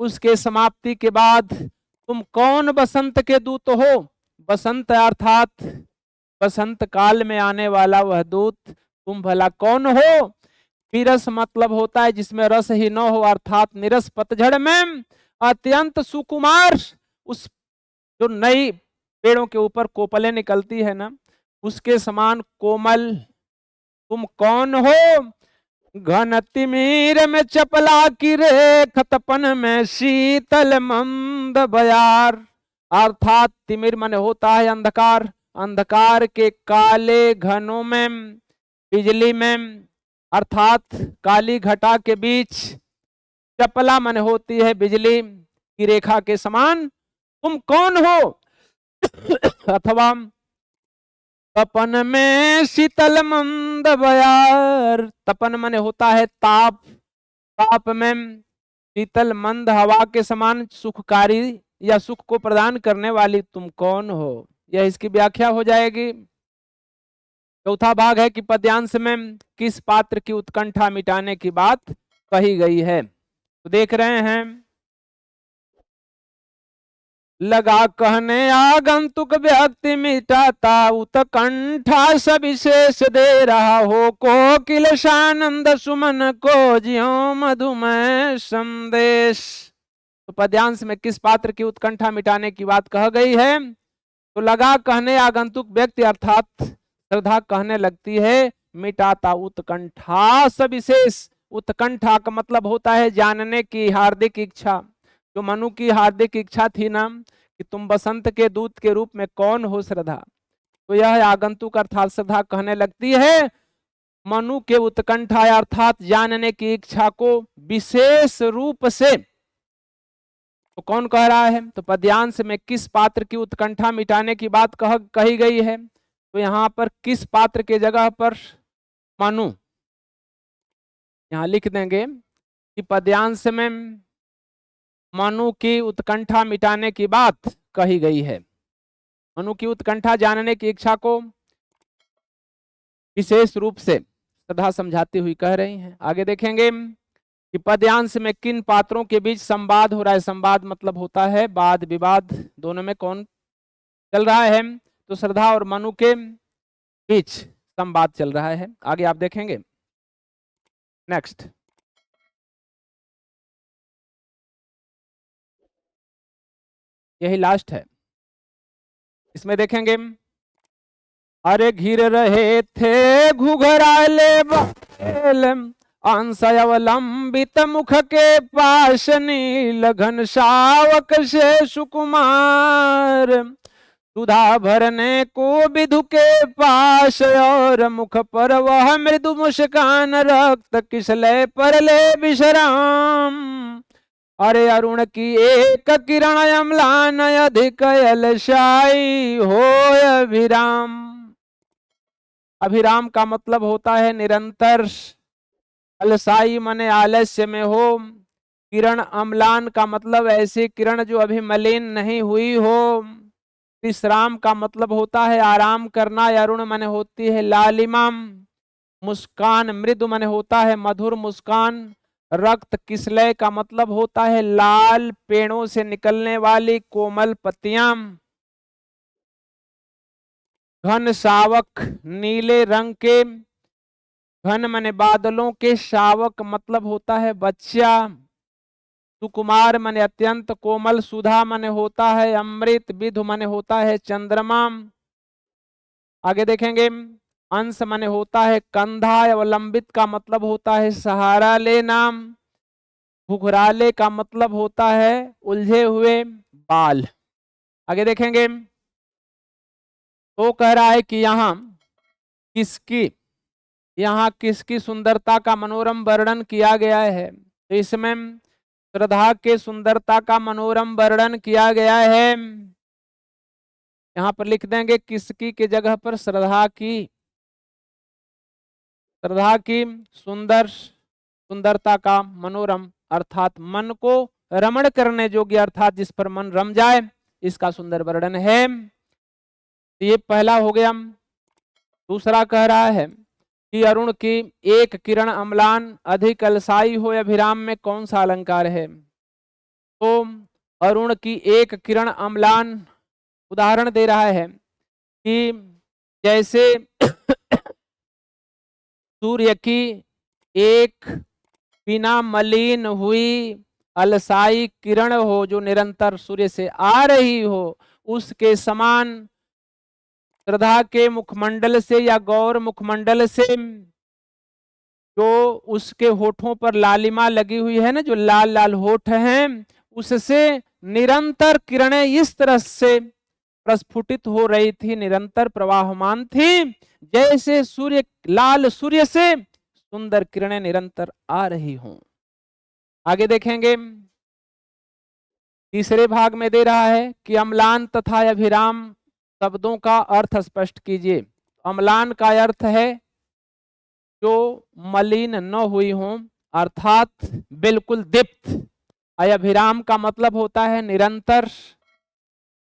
A: उसके समाप्ति के बाद तुम कौन बसंत के दूत हो। बसंत अर्थात बसंत काल में आने वाला वह दूत तुम भला कौन हो। विरस मतलब होता है जिसमें रस ही न हो, अर्थात निरस पतझड़ में अत्यंत सुकुमार, उस जो नई पेड़ों के ऊपर कोपलें निकलती है ना, उसके समान कोमल तुम कौन हो। घन तिमिर में चपला की रेख, तपन में शीतल मंद बयार, अर्थात तिमिर मन होता है अंधकार, अंधकार के काले घनों में, बिजली में, अर्थात काली घटा के बीच चपला मन होती है बिजली की रेखा के समान, तुम कौन हो। अथवा तपन में शीतल मंद बयार, तपन मन होता है ताप, ताप में शीतल मंद हवा के समान सुखकारी या सुख को प्रदान करने वाली तुम कौन हो। यह इसकी व्याख्या हो जाएगी। चौथा भाग है कि पद्यांश में किस पात्र की उत्कंठा मिटाने की बात कही गई है। तो देख रहे हैं, लगा कहने आगंतुक व्यक्ति मिटाता, उत्कंठा सविशेष, दे रहा हो कोकिल शानंद, सुमन को ज्यो मधुमय संदेश। तो पद्यांश में किस पात्र की उत्कंठा मिटाने की बात कह गई है। तो लगा कहने आगंतुक व्यक्ति अर्थात श्रद्धा कहने लगती है, मिटाता उत्कंठा सविशेष। उत्कंठा का मतलब होता है जानने की हार्दिक इच्छा। जो मनु की हार्दिक इच्छा थी ना कि तुम बसंत के दूत के रूप में कौन हो श्रद्धा, तो यह आगंतुक अर्थात श्रद्धा कहने लगती है मनु के उत्कंठा अर्थात जानने की इच्छा को विशेष रूप से। तो कौन कह रहा है। तो पद्यांश में किस पात्र की उत्कंठा मिटाने की बात कही गई है। तो यहाँ पर किस पात्र के जगह पर मनु, यहाँ लिख देंगे कि पद्यांश में मनु की उत्कंठा मिटाने की बात कही गई है। मनु की उत्कंठा जानने की इच्छा को विशेष रूप से श्रद्धा समझाती हुई कह रही हैं। आगे देखेंगे कि पद्यांश में किन पात्रों के बीच संवाद हो रहा है। संवाद मतलब होता है वाद विवाद, दोनों में कौन चल रहा है, तो श्रद्धा और मनु के बीच संवाद चल रहा है। आगे आप देखेंगे नेक्स्ट, यही लास्ट है, इसमें देखेंगे अरे घिर रहे थे घुघराले बैल अंश अवलंबित मुख के पाश नील घन शावक से सुकुमार सुधा भरने को विधु के पास और मुख पर वह मृदु मुस्कान रक्त किसले पर ले विश्राम अरे अरुण की एक किरण अम्लान अधिक अलशाई हो अभिराम। अभिराम का मतलब होता है निरंतर, अलसाई माने आलस्य में हो, किरण अम्लान का मतलब ऐसी किरण जो अभी मलिन नहीं हुई हो, विश्राम का मतलब होता है आराम करना, अरुण माने होती है लालिमा, मुस्कान मृदु माने होता है मधुर मुस्कान, रक्त किसलय का मतलब होता है लाल पेड़ों से निकलने वाली कोमल पत्तियां, घन शावक नीले रंग के, घन माने बादलों के, शावक मतलब होता है बच्चा, सुकुमार माने अत्यंत कोमल, सुधा माने होता है अमृत, विधु माने होता है चंद्रमा। आगे देखेंगे अंश माने होता है कंधा, अवलंबित का मतलब होता है सहारा लेना, घुघराले का मतलब होता है उलझे हुए बाल। आगे देखेंगे तो कह रहा है कि यहाँ किसकी सुंदरता का मनोरम वर्णन किया गया है, तो इसमें श्रद्धा के सुंदरता का मनोरम वर्णन किया गया है। यहाँ पर लिख देंगे किसकी के जगह पर श्रद्धा की सुंदरता का मनोरम अर्थात मन को रमण करने योग्य, अर्थात जिस पर मन रम जाए, इसका सुंदर वर्णन है। ये पहला हो गया। दूसरा कह रहा है कि अरुण की एक किरण अम्लान अधिक अलसाई हो अभिराम में कौन सा अलंकार है, तो अरुण की एक किरण अम्लान उदाहरण दे रहा है कि जैसे सूर्य की एक बिना मलिन हुई अलसाई किरण हो जो निरंतर सूर्य से आ रही हो, उसके समान श्रद्धा के मुखमंडल से या गौर मुखमंडल से जो उसके होठों पर लालिमा लगी हुई है ना, जो लाल लाल होठ हैं, उससे निरंतर किरणें इस तरह से प्रस्फुटित हो रही थी, निरंतर प्रवाहमान थी, जैसे लाल सूर्य से सुंदर किरणें निरंतर आ रही हों। आगे देखेंगे तीसरे भाग में दे रहा है कि अम्लान तथा अभिराम शब्दों का अर्थ स्पष्ट कीजिए। अम्लान का अर्थ है जो मलिन न हुई हो, अर्थात बिल्कुल दीप्त। अभिराम का मतलब होता है निरंतर।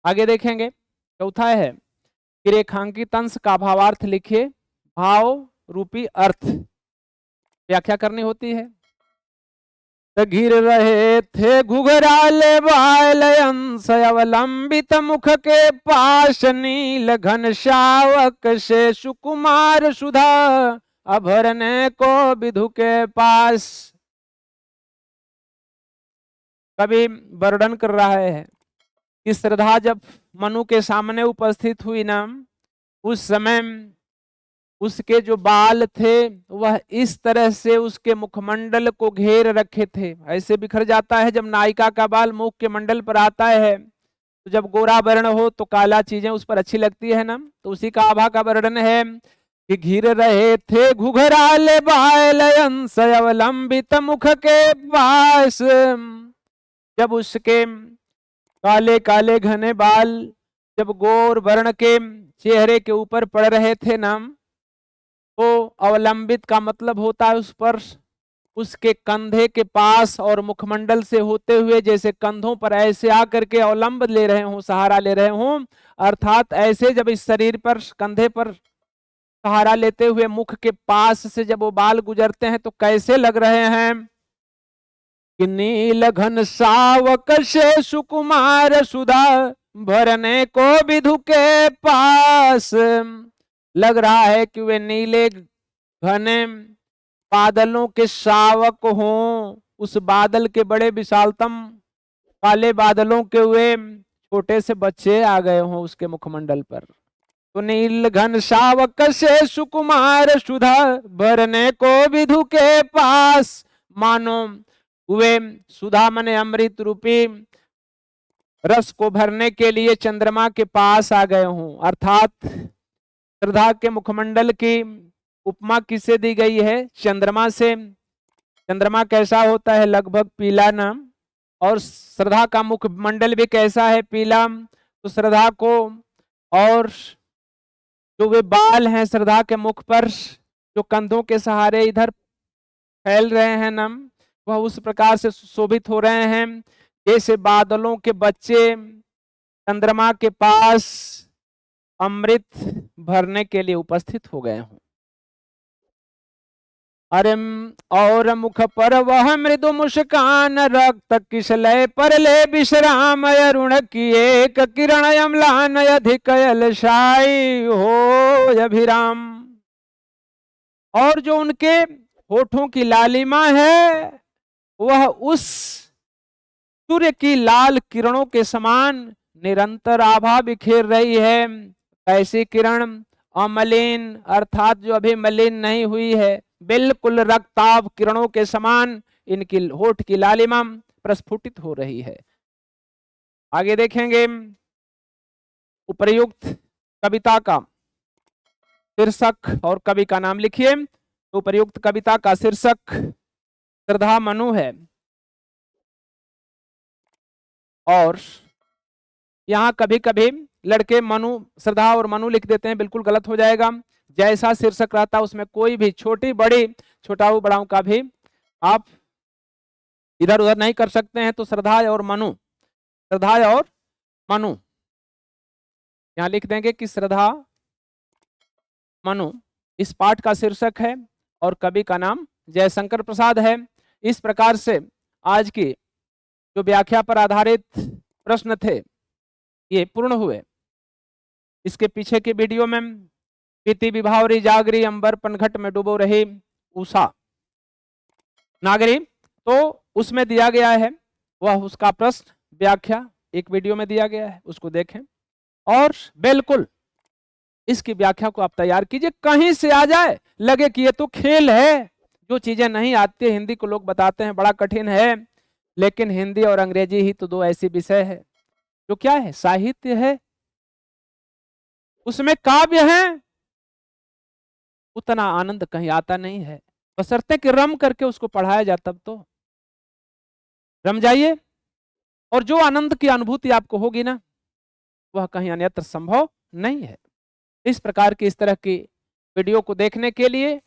A: आगे देखेंगे चौथा है कि रेखांकित अंश का भावार्थ लिखिए, भाव रूपी अर्थ व्याख्या करनी होती है। घिर रहे थे घुघराले बाल अंश अवलंबित मुख के पास नील घन शावक से सुकुमार सुधा अभरने को विधु के पास। कवि वर्णन कर रहा है कि श्रद्धा जब मनु के सामने उपस्थित हुई ना, उस समय उसके जो बाल थे वह इस तरह से उसके मुखमंडल को घेर रखे थे। ऐसे बिखर जाता है जब नायिका का बाल मुख के मंडल पर आता है, तो जब गोरा वर्ण हो तो काला चीजें उस पर अच्छी लगती है ना, तो उसी का आभा का वर्णन है कि घिर रहे थे घुघराले बाल अंश अवलंबित मुख के पास। जब उसके काले काले घने बाल जब गौर वर्ण के चेहरे के ऊपर पड़ रहे थे ना, तो अवलंबित का मतलब होता है उस पर, उसके कंधे के पास और मुखमंडल से होते हुए, जैसे कंधों पर ऐसे आकर के अवलंब ले रहे हों, सहारा ले रहे हों, अर्थात ऐसे जब इस शरीर पर कंधे पर सहारा लेते हुए मुख के पास से जब वो बाल गुजरते हैं तो कैसे लग रहे हैं कि नील घन सावक से सुकुमार सुधा भरने को विधु के पास। लग रहा है कि वे नीले घने बादलों के शावक हों, उस बादल के बड़े विशालतम काले बादलों के वे छोटे से बच्चे आ गए हों उसके मुखमंडल पर। तो नील घन शावक से सुकुमार सुधा भरने को विधु के पास, मानो वे सुधा मने अमृत रूपी रस को भरने के लिए चंद्रमा के पास आ गए हों। अर्थात श्रद्धा के मुखमंडल की उपमा किससे दी गई है? चंद्रमा से। चंद्रमा कैसा होता है? लगभग पीला ना। और श्रद्धा का मुखमंडल भी कैसा है? पीला। तो श्रद्धा को और जो वे बाल हैं श्रद्धा के मुख पर जो कंधों के सहारे इधर फैल रहे हैं नम, वह उस प्रकार से शोभित हो रहे हैं जैसे बादलों के बच्चे चंद्रमा के पास अमृत भरने के लिए उपस्थित हो गए हों। अरे और मुख पर वह मृदु मुस्कान, रक्त किसलय पर ले विश्राम, अरुण की एक किरण अम्लान, अधिक अलसाई हो अभिराम। और जो उनके होठों की लालिमा है वह उस सूर्य की लाल किरणों के समान निरंतर आभा बिखेर रही है। ऐसी किरण अमलिन, अर्थात जो अभी मलिन नहीं हुई है, बिल्कुल रक्ताभ किरणों के समान इनकी होठ की लालिमा प्रस्फुटित हो रही है। आगे देखेंगे उपर्युक्त कविता का शीर्षक और कवि का नाम लिखिए। तो उपर्युक्त कविता का शीर्षक श्रद्धा मनु है। और यहाँ कभी कभी लड़के मनु श्रद्धा और मनु लिख देते हैं, बिल्कुल गलत हो जाएगा। जैसा शीर्षक रहता है उसमें कोई भी छोटी बड़ी छोटाऊ बड़ाऊ का भी आप इधर उधर नहीं कर सकते हैं। तो श्रद्धा और मनु, श्रद्धा और मनु यहाँ लिख देंगे कि श्रद्धा मनु इस पाठ का शीर्षक है और कवि का नाम जयशंकर प्रसाद है। इस प्रकार से आज की जो व्याख्या पर आधारित प्रश्न थे ये पूर्ण हुए। इसके पीछे की वीडियो में पीती विभावरी जागरी अंबर पनघट में डूबो रही उषा नागरी, तो उसमें दिया गया है वह उसका प्रश्न व्याख्या एक वीडियो में दिया गया है, उसको देखें और बिल्कुल इसकी व्याख्या को आप तैयार कीजिए। कहीं से आ जाए लगे कि ये तो खेल है, जो चीजें नहीं आती हिंदी को लोग बताते हैं बड़ा कठिन है, लेकिन हिंदी और अंग्रेजी ही तो दो ऐसी विषय है जो क्या है, साहित्य है, उसमें काव्य है, उतना आनंद कहीं आता नहीं है, बशर्ते कि रम करके उसको पढ़ाया जाए तब तो रम जाइए और जो आनंद की अनुभूति आपको होगी ना वह कहीं अन्यत्र संभव नहीं है। इस प्रकार की इस तरह की वीडियो को देखने के लिए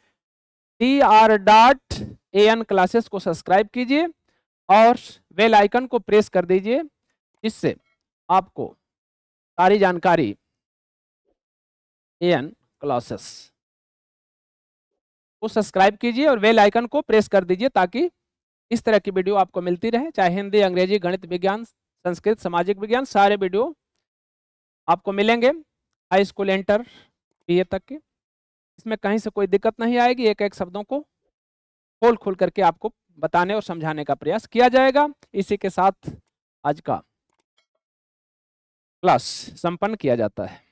A: TR.AN क्लासेस को सब्सक्राइब कीजिए और बेल आइकन को प्रेस कर दीजिए, जिससे आपको सारी जानकारी AN क्लासेस को सब्सक्राइब कीजिए और बेल आइकन को प्रेस कर दीजिए ताकि इस तरह की वीडियो आपको मिलती रहे, चाहे हिंदी, अंग्रेजी, गणित, विज्ञान, संस्कृत, सामाजिक विज्ञान, सारे वीडियो आपको मिलेंगे हाई स्कूल इंटर BA तक के। इसमें कहीं से कोई दिक्कत नहीं आएगी, एक एक शब्दों को खोल खोल करके आपको बताने और समझाने का प्रयास किया जाएगा। इसी के साथ आज का क्लास संपन्न किया जाता है।